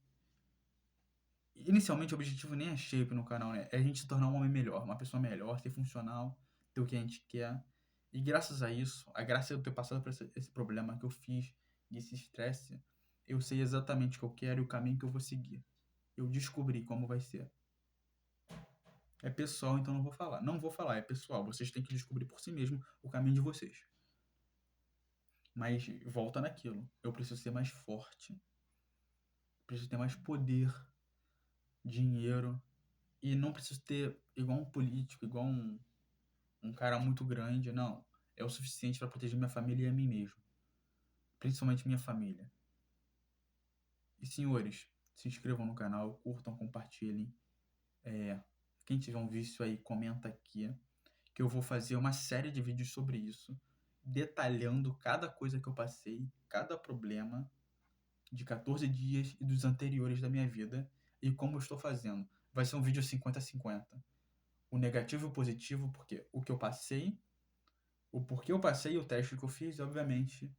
Inicialmente o objetivo nem é shape no canal, né? É a gente se tornar um homem melhor, uma pessoa melhor, ser funcional, ter o que a gente quer. E graças a isso, a graça de eu ter passado por esse problema que eu fiz, desse estresse, eu sei exatamente o que eu quero e o caminho que eu vou seguir. Eu descobri como vai ser. É pessoal, então não vou falar. Não vou falar, é pessoal. Vocês têm que descobrir por si mesmo o caminho de vocês. Mas volta naquilo. Eu preciso ser mais forte. Preciso ter mais poder, dinheiro. E não preciso ter igual um político, igual um cara muito grande. Não. É o suficiente para proteger minha família e a mim mesmo. Principalmente minha família. E senhores, se inscrevam no canal, curtam, compartilhem. Quem tiver um vício aí, comenta aqui. Que eu vou fazer uma série de vídeos sobre isso, detalhando cada coisa que eu passei, cada problema de 14 dias e dos anteriores da minha vida e como eu estou fazendo. Vai ser um vídeo 50-50. O negativo e o positivo, porque o que eu passei, o porquê eu passei, o teste que eu fiz, e, obviamente,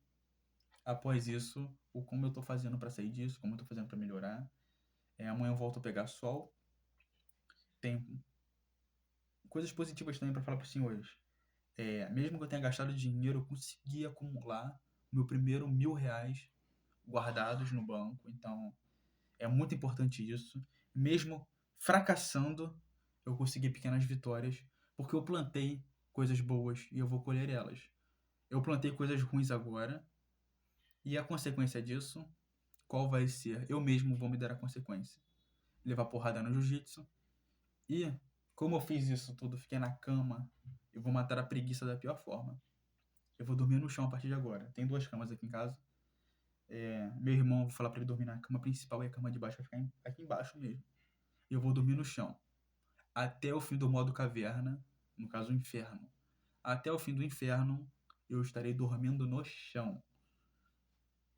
após isso, o como eu estou fazendo para sair disso, como eu estou fazendo para melhorar. Amanhã eu volto a pegar sol. Tem coisas positivas também para falar para os senhores. Mesmo que eu tenha gastado dinheiro, eu consegui acumular meu primeiro R$ 1.000 guardados no banco. Então, é muito importante isso. Mesmo fracassando, eu consegui pequenas vitórias, porque eu plantei coisas boas e eu vou colher elas. Eu plantei coisas ruins agora, e a consequência disso, qual vai ser? Eu mesmo vou me dar a consequência. Levar porrada no jiu-jitsu. E, como eu fiz isso tudo, fiquei na cama, eu vou matar a preguiça da pior forma. Eu vou dormir no chão a partir de agora. Tem 2 camas aqui em casa. Meu irmão, vou falar pra ele dormir na cama principal e a cama de baixo vai ficar aqui embaixo mesmo. E eu vou dormir no chão. Até o fim do modo caverna, no caso o inferno. Até o fim do inferno, eu estarei dormindo no chão.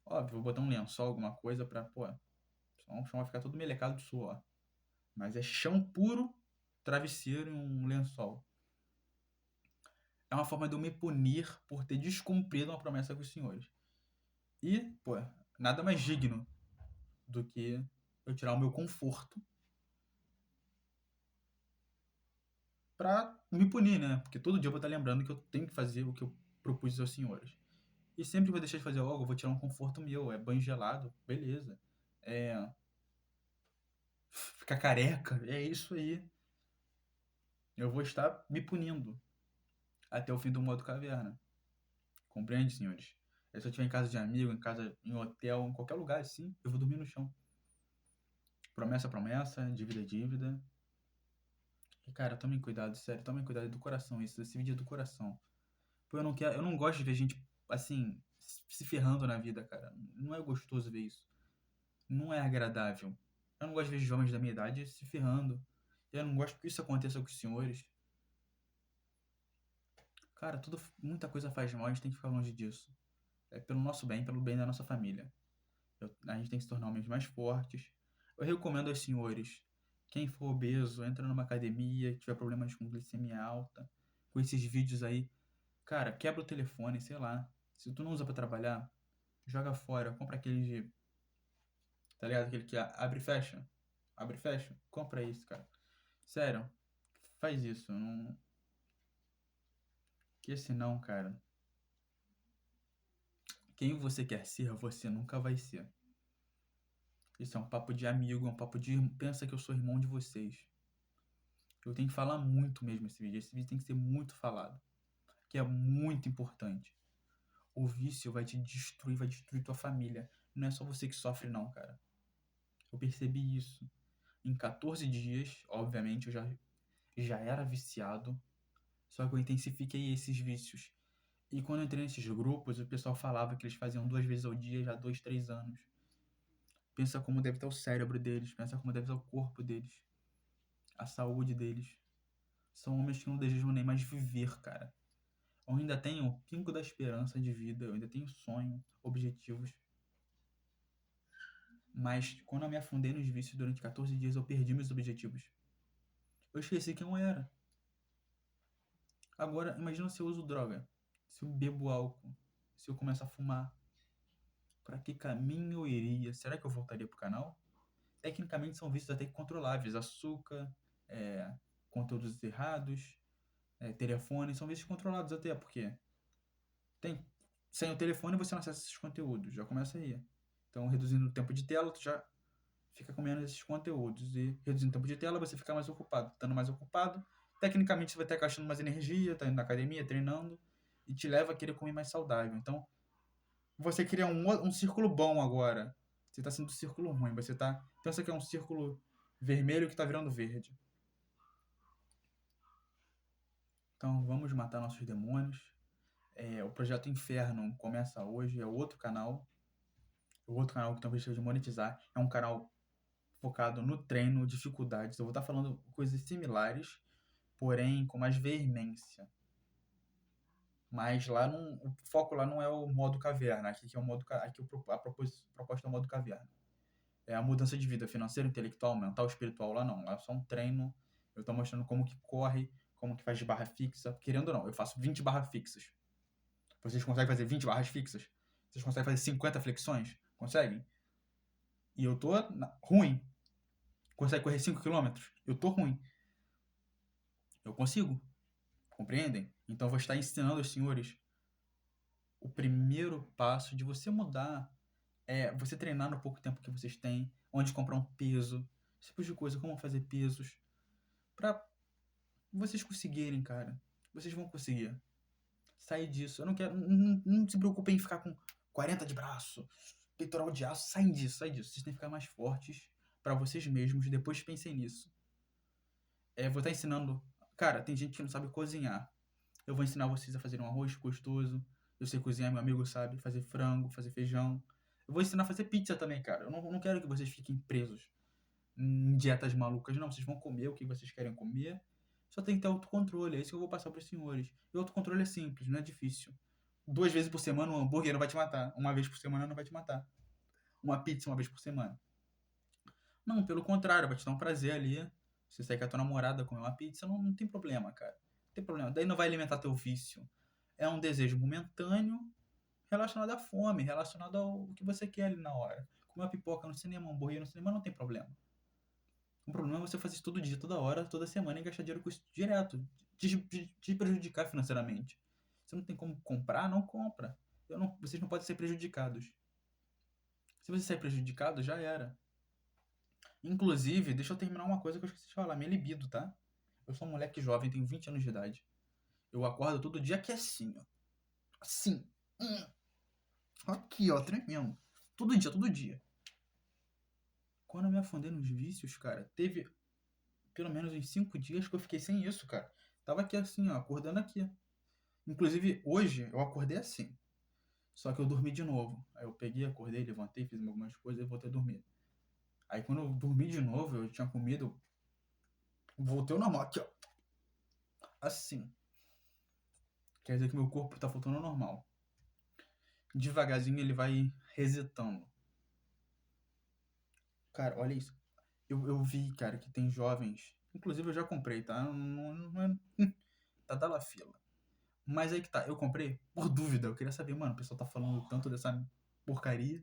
Óbvio, vou botar um lençol, alguma coisa pra, senão o chão vai ficar todo melecado de suor. Mas é chão puro, travesseiro e um lençol. É uma forma de eu me punir por ter descumprido uma promessa com os senhores. E, nada mais digno do que eu tirar o meu conforto pra me punir, né? Porque todo dia eu vou estar lembrando que eu tenho que fazer o que eu propus aos senhores. E sempre que eu deixar de fazer algo, eu vou tirar um conforto meu. É banho gelado, beleza. É ficar careca, é isso aí. Eu vou estar me punindo até o fim do modo caverna. Compreende, senhores? Se eu estiver em casa de amigo, em casa, em hotel, em qualquer lugar assim, eu vou dormir no chão. Promessa, promessa, dívida, dívida. E, cara, tomem cuidado, sério, tomem cuidado, é do coração isso. Esse vídeo é do coração. Pô, eu não gosto de ver gente, assim, se ferrando na vida, cara. Não é gostoso ver isso. Não é agradável. Eu não gosto de ver jovens da minha idade se ferrando. Eu não gosto que isso aconteça com os senhores. Cara, muita coisa faz mal, a gente tem que ficar longe disso. É pelo nosso bem, pelo bem da nossa família. A gente tem que se tornar homens mais fortes. Eu recomendo aos senhores, quem for obeso, entra numa academia, tiver problemas com glicemia alta, com esses vídeos aí, cara, quebra o telefone, sei lá. Se tu não usa pra trabalhar, joga fora, compra aquele de, tá ligado? Aquele que abre e fecha. Abre e fecha. Compra isso, cara. Sério, faz isso. Não... Que senão, cara, quem você quer ser, você nunca vai ser. Isso é um papo de amigo, é um papo de. Pensa que eu sou irmão de vocês. Eu tenho que falar muito mesmo esse vídeo. Esse vídeo tem que ser muito falado. Que é muito importante. O vício vai destruir tua família. Não é só você que sofre, não, cara. Eu percebi isso. Em 14 dias, obviamente, já era viciado. Só que eu intensifiquei esses vícios. E quando eu entrei nesses grupos, o pessoal falava que eles faziam 2 vezes ao dia já há 2, 3 anos. Pensa como deve estar o cérebro deles, pensa como deve estar o corpo deles, a saúde deles. São homens que não desejam nem mais viver, cara. Eu ainda tenho o pingo da esperança de vida, eu ainda tenho sonho, objetivos. Mas quando eu me afundei nos vícios durante 14 dias, eu perdi meus objetivos. Eu esqueci quem eu era. Agora, imagina se eu uso droga, se eu bebo álcool, se eu começo a fumar. Para que caminho eu iria? Será que eu voltaria pro canal? Tecnicamente são vícios até que controláveis. Açúcar, é, conteúdos errados, telefone, são vícios controlados até, porque tem, sem o telefone você não acessa esses conteúdos, já começa aí. Então, reduzindo o tempo de tela, tu já fica com menos esses conteúdos. E reduzindo o tempo de tela, você fica mais ocupado. Estando mais ocupado, tecnicamente você vai estar gastando mais energia, tá indo na academia, treinando, e te leva a querer comer mais saudável. Então, você cria um círculo bom agora. Você está sendo um círculo ruim. Você tá. Pensa que é um círculo vermelho que está virando verde. Então vamos matar nossos demônios. O Projeto Inferno começa hoje. É outro canal. O outro canal que talvez seja de monetizar. É um canal focado no treino, dificuldades. Eu vou estar falando coisas similares, porém com mais veemência. Mas lá o foco lá não é o modo caverna. Aqui que é o modo. Aqui a proposta é o modo caverna. É a mudança de vida financeira, intelectual, mental, espiritual. Lá não, lá é só um treino. Eu tô mostrando como que corre, como que faz de barra fixa. Querendo ou não, eu faço 20 barras fixas. Vocês conseguem fazer 20 barras fixas? Vocês conseguem fazer 50 flexões? Conseguem? E eu tô ruim. Consegue correr 5 quilômetros? Eu tô ruim. Eu consigo. Compreendem? Então eu vou estar ensinando aos senhores o primeiro passo de você mudar. Você treinar no pouco tempo que vocês têm, onde comprar um peso, esse tipo de coisa, como fazer pesos, pra vocês conseguirem, cara. Vocês vão conseguir sair disso. Eu não quero. Não se preocupem em ficar com 40 de braço, peitoral de aço. Saem disso, sai disso. Vocês têm que ficar mais fortes pra vocês mesmos. Depois pensem nisso. Vou estar ensinando. Cara, tem gente que não sabe cozinhar. Eu vou ensinar vocês a fazer um arroz gostoso. Eu sei cozinhar, meu amigo sabe fazer frango, fazer feijão. Eu vou ensinar a fazer pizza também, cara. Eu não quero que vocês fiquem presos em dietas malucas, não. Vocês vão comer o que vocês querem comer. Só tem que ter autocontrole. É isso que eu vou passar para os senhores. E o autocontrole é simples, não é difícil. 2 vezes por semana um hambúrguer não vai te matar. Uma vez por semana não vai te matar. Uma pizza uma vez por semana. Não, pelo contrário, vai te dar um prazer ali. Você sair com a tua namorada comer uma pizza, não tem problema, cara. Não tem problema. Daí não vai alimentar teu vício. É um desejo momentâneo relacionado à fome, relacionado ao que você quer ali na hora. Comer uma pipoca no cinema, um hambúrguer no cinema, não tem problema. O problema é você fazer isso todo dia, toda hora, toda semana e gastar dinheiro com isso direto. Te prejudicar financeiramente. Você não tem como comprar, não compra. Vocês não podem ser prejudicados. Se você sair prejudicado, já era. Inclusive, deixa eu terminar uma coisa que eu esqueci de falar. Minha libido, tá? Eu sou um moleque jovem, tenho 20 anos de idade. Eu acordo todo dia aqui assim, ó. Assim. Aqui, ó, tremendo. Todo dia, todo dia. Quando eu me afundei nos vícios, cara, teve pelo menos uns 5 dias que eu fiquei sem isso, cara. Tava aqui assim, ó, acordando aqui. Inclusive, hoje eu acordei assim. Só que eu dormi de novo. Aí eu peguei, acordei, levantei, fiz algumas coisas e voltei a dormir. Aí quando eu dormi de novo, eu tinha comido, voltei ao normal. Aqui, ó. Assim. Quer dizer que meu corpo tá voltando ao normal. Devagarzinho ele vai resetando. Cara, olha isso. Eu vi, cara, que tem jovens. Inclusive eu já comprei, tá? Tá da la fila. Mas aí que tá, eu comprei por dúvida. Eu queria saber, mano, o pessoal tá falando tanto dessa porcaria.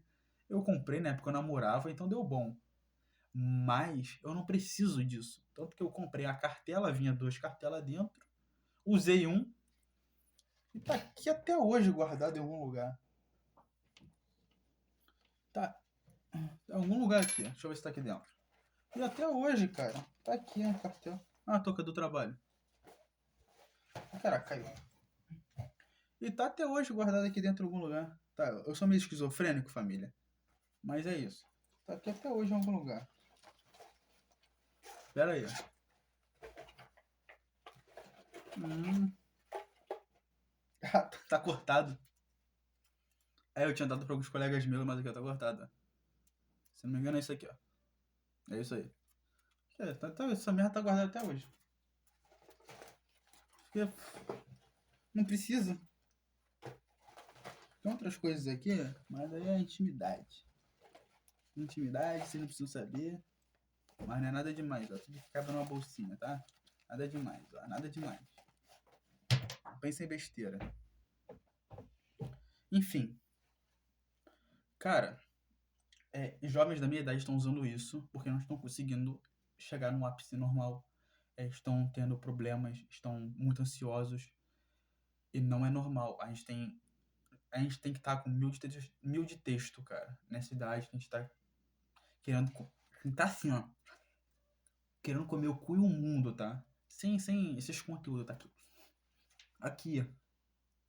Eu comprei na época eu namorava, então deu bom. Mas eu não preciso disso. Tanto que eu comprei a cartela, vinha 2 cartelas dentro. Usei um e tá aqui até hoje guardado em algum lugar. Tá em algum lugar aqui. Deixa eu ver se tá aqui dentro. E até hoje, cara, tá aqui a cartela. Ah, a touca do trabalho. Caraca, caiu. E tá até hoje guardado aqui dentro de algum lugar. Tá, eu sou meio esquizofrênico, família. Mas é isso. Tá aqui até hoje em algum lugar. Pera aí. Tá cortado. Aí eu tinha dado pra alguns colegas meus, mas aqui ó, tá cortado. Se não me engano é isso aqui, ó. É isso aí. Essa merda tá guardada até hoje. Porque não precisa. Tem outras coisas aqui, mas aí é intimidade. Intimidade, vocês não precisam saber. Mas não é nada demais, ó. Tudo que cabe numa bolsinha, tá? Nada demais, ó. Nada demais. Não pense em besteira. Enfim. Cara, jovens da minha idade estão usando isso porque não estão conseguindo chegar no ápice normal. Estão tendo problemas, estão muito ansiosos. E não é normal. A gente tem que estar com mil de texto, cara. Nessa idade, a gente tá querendo. A gente tá assim, ó. Querendo comer o cu e o mundo, tá? Sem esses conteúdos, tá aqui. Aqui.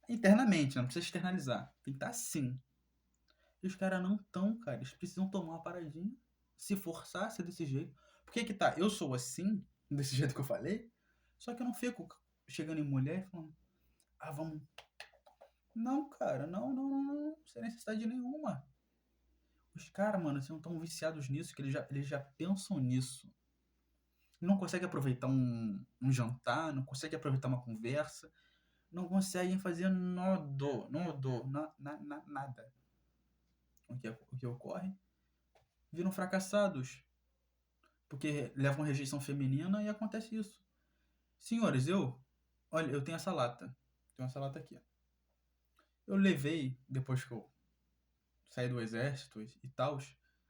Internamente, não precisa externalizar. Tem que estar assim. E os caras não estão, cara. Eles precisam tomar uma paradinha. Se forçar a ser desse jeito. Por que que tá? Eu sou assim, desse jeito que eu falei. Só que eu não fico chegando em mulher e falando. Ah, vamos. Não, cara. Não, não, não, não. Sem necessidade nenhuma. Os caras, mano, assim, tão viciados nisso que eles já pensam nisso. Não conseguem aproveitar um jantar, não conseguem aproveitar uma conversa, não conseguem fazer nada. O que ocorre? Viram fracassados, porque levam rejeição feminina e acontece isso. Senhores, olha, eu tenho essa lata. Tenho essa lata aqui. Eu levei, depois que eu saí do exército e tal,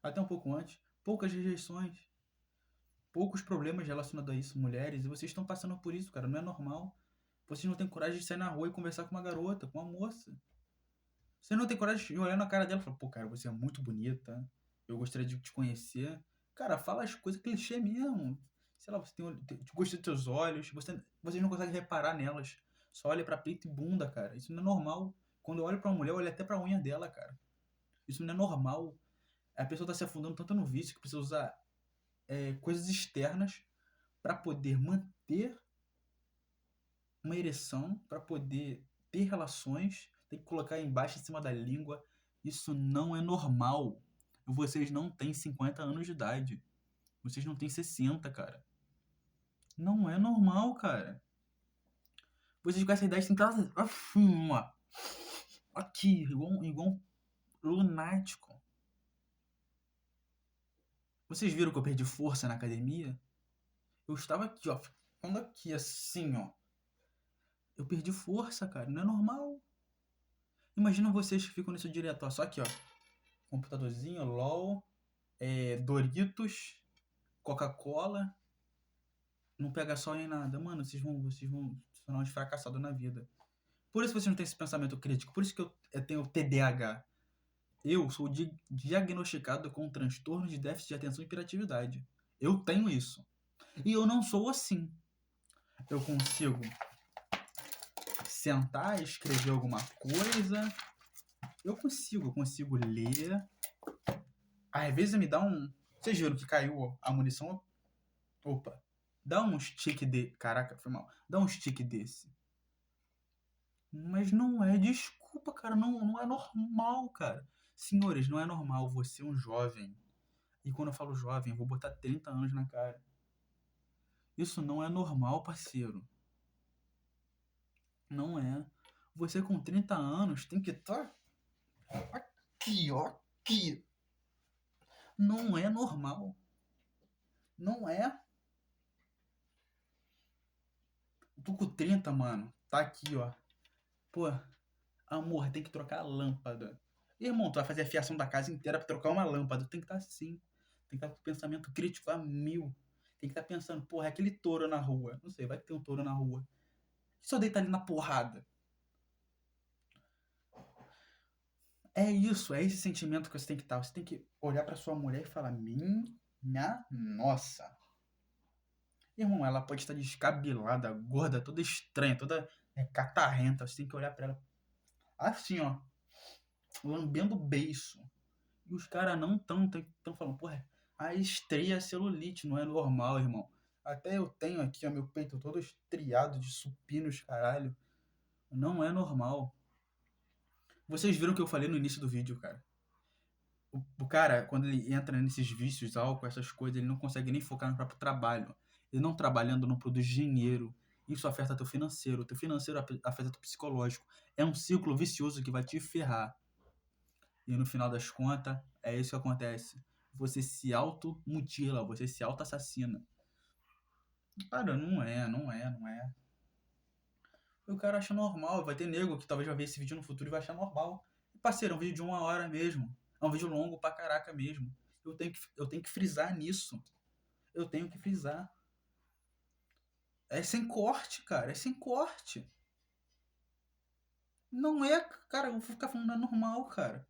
até um pouco antes, poucas rejeições. Poucos problemas relacionados a isso, mulheres, e vocês estão passando por isso, cara, não é normal. Vocês não têm coragem de sair na rua e conversar com uma garota, com uma moça. Você não tem coragem de olhar na cara dela e falar, pô, cara, você é muito bonita, eu gostaria de te conhecer. Cara, fala as coisas clichê mesmo. Sei lá, você gostei dos teus olhos, vocês não conseguem reparar nelas. Só olha pra peito e bunda, cara. Isso não é normal. Quando eu olho pra uma mulher, eu olho até pra unha dela, cara. Isso não é normal. A pessoa tá se afundando tanto no vício que precisa usar coisas externas para poder manter uma ereção, para poder ter relações, tem que colocar embaixo em cima da língua. Isso não é normal. Vocês não têm 50 anos de idade. Vocês não têm 60, cara. Não é normal, cara. Vocês com essa idade têm que estar assim, ó. Aqui, igual um lunático. Vocês viram que eu perdi força na academia? Eu estava aqui, ó. Ficando aqui, assim, ó. Eu perdi força, cara. Não é normal. Imagina vocês que ficam nisso direto, ó. Só aqui, ó. Computadorzinho, LOL, Doritos, Coca-Cola. Não pega sol nem nada. Mano, vocês vão se tornar uns fracassados na vida. Por isso vocês não têm esse pensamento crítico. Por isso que eu tenho TDAH. Eu sou diagnosticado com transtorno de déficit de atenção e hiperatividade. Eu tenho isso. E eu não sou assim. Eu consigo sentar, escrever alguma coisa. Eu consigo ler. Às vezes me dá um. Vocês viram que caiu a munição? Opa. Dá um stick de. Caraca, foi mal. Dá um stick desse. Mas não é, desculpa, cara, não é normal, cara. Senhores, não é normal você um jovem. E quando eu falo jovem, eu vou botar 30 anos na cara. Isso não é normal, parceiro. Não é. Você com 30 anos tem que estar aqui, ó, aqui. Não é normal. Não é. Tu com 30, mano. Tá aqui, ó. Pô, amor, tem que trocar a lâmpada. Irmão, tu vai fazer a fiação da casa inteira pra trocar uma lâmpada. Tem que estar assim. Tem que estar com pensamento crítico a mil. Tem que estar pensando, porra, é aquele touro na rua. Não sei, vai ter um touro na rua. Só deita ali na porrada. É isso, é esse sentimento que você tem que estar. Você tem que olhar pra sua mulher e falar, minha nossa. Irmão, ela pode estar descabelada, gorda, toda estranha, toda catarrenta. Você tem que olhar pra ela assim, ó, lambendo o beiço. E os caras não tão falando, porra, a estria é celulite, não é normal, irmão. Até eu tenho aqui, ó, meu peito todo estriado de supinos, caralho. Não é normal. Vocês viram o que eu falei no início do vídeo, cara. O cara, quando ele entra nesses vícios, álcool, essas coisas, ele não consegue nem focar no próprio trabalho. Ele não trabalhando não produz dinheiro. Isso afeta teu financeiro. Teu financeiro afeta teu psicológico. É um ciclo vicioso que vai te ferrar. E no final das contas, é isso que acontece. Você se automutila, você se auto-assassina. Cara, não é. O cara acha normal, vai ter nego que talvez vai ver esse vídeo no futuro e vai achar normal. E, parceiro, é um vídeo de 1 hora mesmo. É um vídeo longo pra caraca mesmo. Eu tenho que frisar nisso. Eu tenho que frisar. É sem corte, cara. É sem corte. Não é, cara, eu vou ficar falando, não é normal, cara.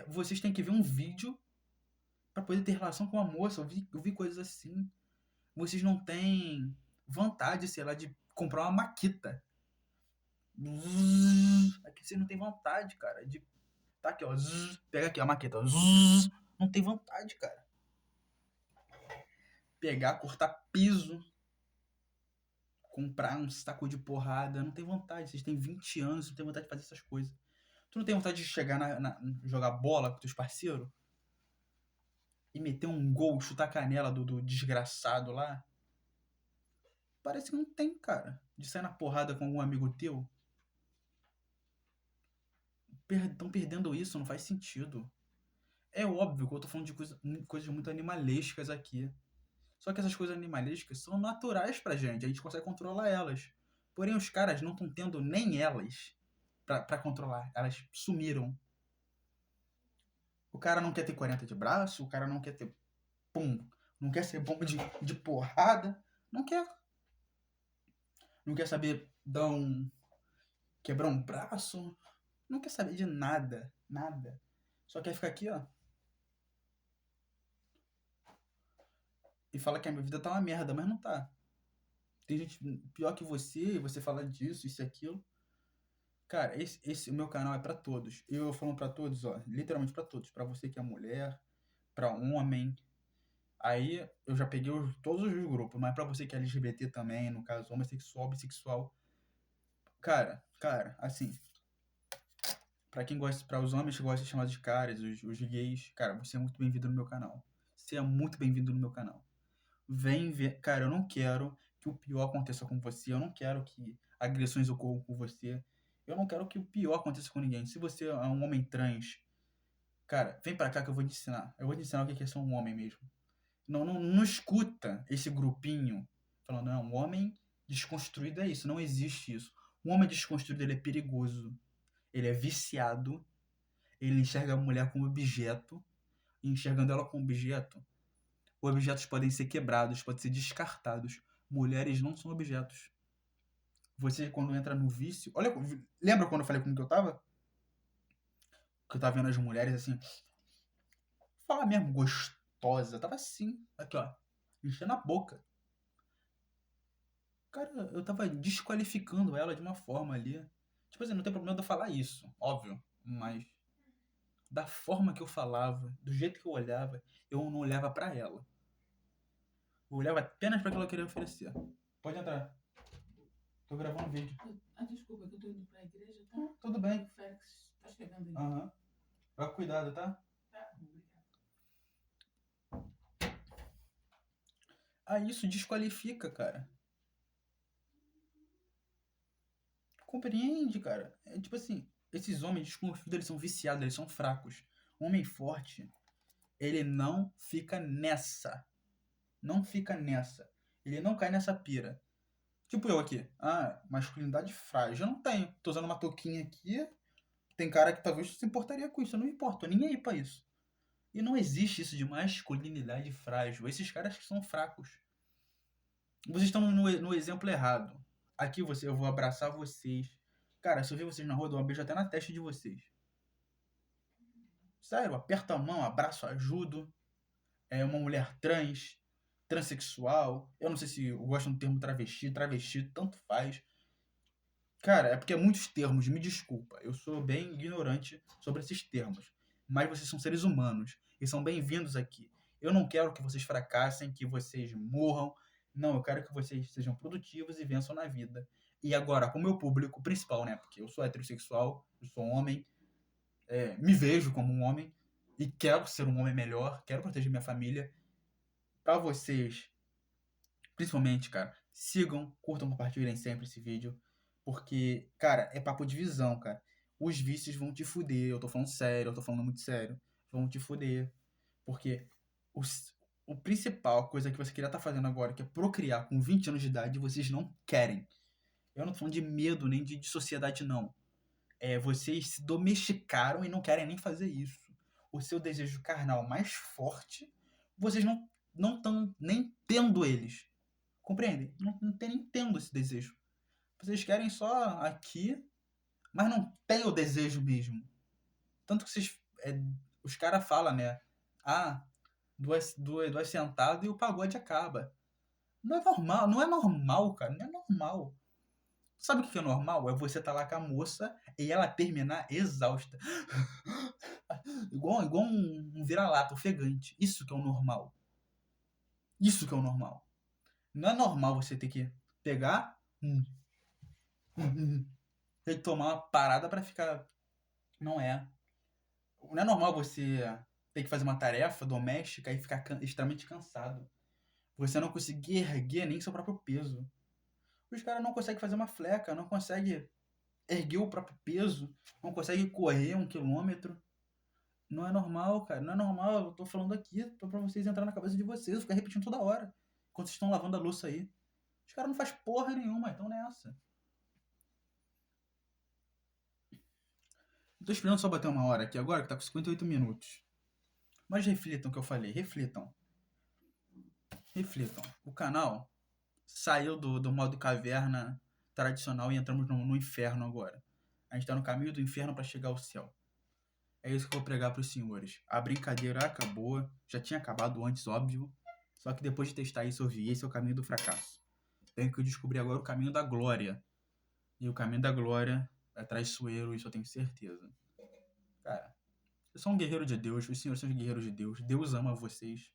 Vocês têm que ver um vídeo pra poder ter relação com a moça. Eu vi coisas assim. Vocês não têm vontade, sei lá, de comprar uma maquita. Aqui você não tem vontade, cara, de tá aqui, ó. Pega aqui a maqueta, ó. Não tem vontade, cara. Pegar, cortar piso, comprar um saco de porrada. Não tem vontade. Vocês têm 20 anos, não tem vontade de fazer essas coisas. Tu não tem vontade de chegar jogar bola com teus parceiros? E meter um gol, chutar a canela do desgraçado lá? Parece que não tem, cara. De sair na porrada com algum amigo teu. Estão perdendo isso, não faz sentido. É óbvio que eu tô falando de coisas muito animalescas aqui. Só que essas coisas animalescas são naturais pra gente, a gente consegue controlar elas. Porém, os caras não estão tendo nem elas pra controlar. Elas sumiram. O cara não quer ter 40 de braço, o cara não quer ter pum, não quer ser bomba de porrada, não quer. Não quer saber quebrar um braço, não quer saber de nada, nada. Só quer ficar aqui, ó, e fala que a minha vida tá uma merda, mas não tá. Tem gente pior que você, e você fala disso, isso e aquilo. Cara, esse o meu canal é pra todos. Eu falo pra todos, ó, literalmente pra todos. Pra você que é mulher, pra homem. Aí eu já peguei todos os grupos, mas pra você que é LGBT também, no caso, homossexual, bissexual. Cara, assim, pra quem gosta, pra os homens que gostam de chamar de caras, os gays, cara, você é muito bem-vindo no meu canal. Você é muito bem-vindo no meu canal. Vem ver. Cara, eu não quero que o pior aconteça com você. Eu não quero que agressões ocorram com você. Eu não quero que o pior aconteça com ninguém. Se você é um homem trans, cara, vem pra cá que eu vou te ensinar. Eu vou te ensinar o que é ser um homem mesmo. Não escuta esse grupinho falando, não, um homem desconstruído é isso. Não existe isso. Um homem desconstruído, ele é perigoso. Ele é viciado. Ele enxerga a mulher como objeto. E enxergando ela como objeto, objetos podem ser quebrados, podem ser descartados. Mulheres não são objetos. Você, quando entra no vício. Olha, lembra quando eu falei como que eu tava? Que eu tava vendo as mulheres assim. Fala mesmo, gostosa. Eu tava assim, aqui ó. Enchendo a boca. Cara, eu tava desqualificando ela de uma forma ali. Tipo assim, não tem problema de eu falar isso, óbvio. Mas da forma que eu falava, do jeito que eu olhava, eu não olhava pra ela. Eu olhava apenas pra que ela queria oferecer. Pode entrar. Tô gravando um vídeo. Desculpa, que eu tô indo pra igreja, tá? Tudo bem. O Félix tá chegando aí. Aham. Vai com cuidado, tá? Tá, obrigada. Isso desqualifica, cara. Compreende, cara? É tipo assim, esses homens desconfiados, eles são viciados, eles são fracos. Homem forte, ele não fica nessa. Não fica nessa. Ele não cai nessa pira. Tipo eu aqui. Masculinidade frágil. Eu não tenho. Tô usando uma touquinha aqui. Tem cara que talvez se importaria com isso. Eu não me importo. Tô nem aí pra isso. E não existe isso de masculinidade frágil. Esses caras que são fracos. Vocês estão no exemplo errado. Aqui eu vou abraçar vocês. Cara, se eu ver vocês na rua, eu dou um beijo até na testa de vocês. Sério, aperto a mão, abraço, ajudo. É uma mulher trans, transexual. Eu não sei se eu gosto do termo travesti, tanto faz. Cara, é porque é muitos termos, me desculpa. Eu sou bem ignorante sobre esses termos. Mas vocês são seres humanos e são bem-vindos aqui. Eu não quero que vocês fracassem, que vocês morram. Não, eu quero que vocês sejam produtivos e vençam na vida. E agora, com o meu público principal, né? Porque eu sou heterossexual, eu sou homem, me vejo como um homem e quero ser um homem melhor, quero proteger minha família. Pra vocês, principalmente, cara, sigam, curtam, compartilhem sempre esse vídeo. Porque, cara, é papo de visão, cara. Os vícios vão te fuder. Eu tô falando sério, eu tô falando muito sério. Vão te fuder. Porque o principal coisa que você queria estar fazendo agora, que é procriar com 20 anos de idade, vocês não querem. Eu não tô falando de medo nem de sociedade, não. Vocês se domesticaram e não querem nem fazer isso. O seu desejo carnal mais forte, vocês não estão nem tendo eles. Compreendem? Não tem nem tendo esse desejo. Vocês querem só aqui, mas não tem o desejo mesmo. Tanto que os caras falam, né? Duas sentadas e o pagode acaba. Não é normal, cara. Não é normal. Sabe o que é normal? É você estar lá com a moça e ela terminar exausta. igual um vira-lata ofegante. Isso que é o normal. Isso que é o normal. Não é normal você ter que pegar, ter que tomar uma parada pra ficar. Não é. Não é normal você ter que fazer uma tarefa doméstica e ficar extremamente cansado. Você não conseguir erguer nem seu próprio peso. Os caras não conseguem fazer uma fleca, não conseguem erguer o próprio peso, não conseguem correr 1 quilômetro. Não é normal, cara. Não é normal. Eu tô falando aqui pra vocês entrarem na cabeça de vocês, ficar repetindo toda hora. Quando vocês estão lavando a louça aí. Os caras não fazem porra nenhuma, então nessa. Eu tô esperando só bater uma hora aqui agora, que tá com 58 minutos. Mas reflitam o que eu falei, reflitam. Reflitam. O canal saiu do modo caverna tradicional e entramos no inferno agora. A gente tá no caminho do inferno para chegar ao céu. É isso que eu vou pregar pros senhores. A brincadeira acabou, já tinha acabado antes, óbvio. Só que depois de testar isso, eu vi, esse é o caminho do fracasso. Tenho que descobrir agora o caminho da glória. E o caminho da glória é traiçoeiro, isso eu tenho certeza. Cara, eu sou um guerreiro de Deus, os senhores são guerreiros de Deus. Deus ama vocês.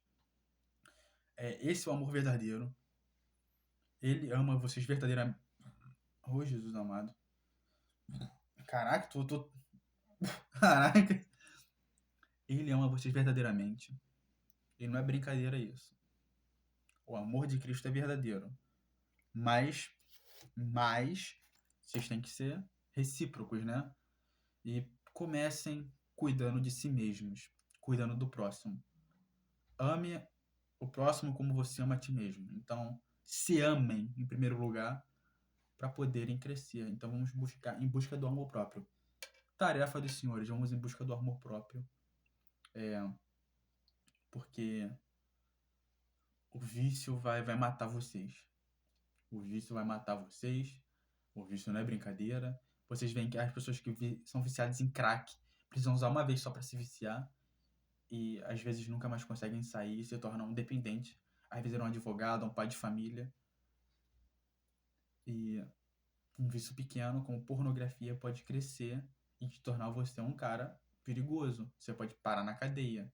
Esse é o amor verdadeiro. Ele ama vocês verdadeiramente. Oh, Jesus amado. Caraca, Caraca. Ele ama vocês verdadeiramente. E não é brincadeira isso. O amor de Cristo é verdadeiro. Mas vocês têm que ser recíprocos, né? E comecem cuidando de si mesmos, cuidando do próximo. Ame o próximo como você ama a ti mesmo. Então, se amem em primeiro lugar para poderem crescer. Então, vamos buscar em busca do amor próprio. Tarefa dos senhores, vamos em busca do amor próprio. Porque o vício vai matar vocês. O vício vai matar vocês. O vício não é brincadeira. Vocês veem que as pessoas que são viciadas em crack precisam usar uma vez só para se viciar e às vezes nunca mais conseguem sair e se tornam dependentes. Às vezes é um advogado, um pai de família. E um vício pequeno, como pornografia, pode crescer e te tornar você um cara perigoso. Você pode parar na cadeia,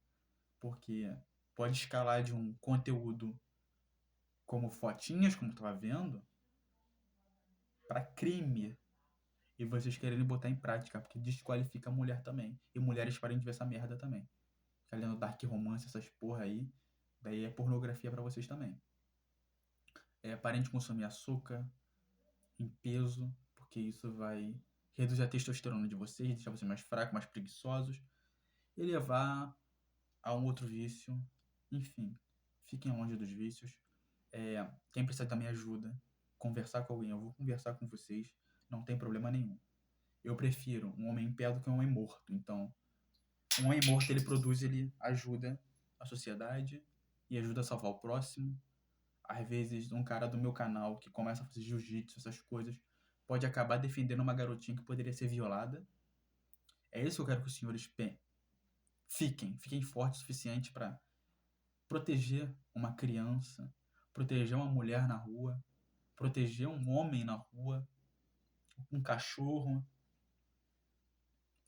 porque pode escalar de um conteúdo como fotinhas, como tu tá vendo, para crime e vocês quererem botar em prática, porque desqualifica a mulher também. E mulheres parem de ver essa merda também. Fica lendo dark romance, essas porra aí, daí é pornografia para vocês também. Parem de consumir açúcar em peso, porque isso vai reduzir a testosterona de vocês, deixar vocês mais fracos, mais preguiçosos e levar a um outro vício. Enfim, fiquem longe dos vícios. Quem precisa da minha ajuda, conversar com alguém, eu vou conversar com vocês, não tem problema nenhum. Eu prefiro um homem em pé do que um homem morto. Então, um homem morto, ele ajuda a sociedade e ajuda a salvar o próximo. Às vezes, um cara do meu canal que começa a fazer jiu-jitsu, essas coisas, pode acabar defendendo uma garotinha que poderia ser violada. É isso que eu quero que os senhores fiquem fortes o suficiente para proteger uma criança, proteger uma mulher na rua, proteger um homem na rua, um cachorro.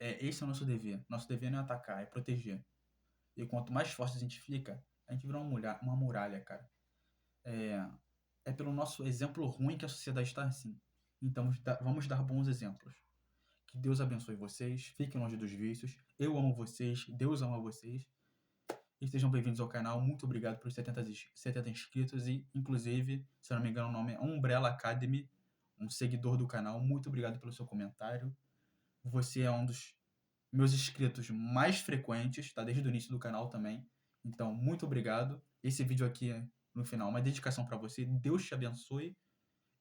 Esse é o nosso dever. Nosso dever não é atacar, é proteger. E quanto mais forte a gente fica, a gente vira uma muralha, cara. É pelo nosso exemplo ruim que a sociedade está assim. Então, vamos dar bons exemplos. Que Deus abençoe vocês, fiquem longe dos vícios. Eu amo vocês, Deus ama vocês. E sejam bem-vindos ao canal. Muito obrigado por 70 inscritos. E, inclusive, se eu não me engano, o nome é Umbrella Academy, um seguidor do canal. Muito obrigado pelo seu comentário. Você é um dos meus inscritos mais frequentes, tá? Desde o início do canal também. Então, muito obrigado. Esse vídeo aqui, no final, uma dedicação para você. Deus te abençoe.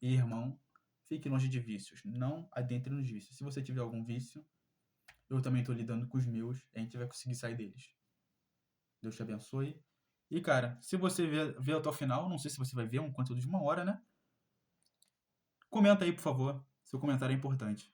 E, irmão, fique longe de vícios. Não adentre nos vícios. Se você tiver algum vício, eu também tô lidando com os meus. E a gente vai conseguir sair deles. Deus te abençoe. E, cara, se você ver até o final, não sei se você vai ver um conteúdo de 1 hora, né? Comenta aí, por favor. Seu comentário é importante.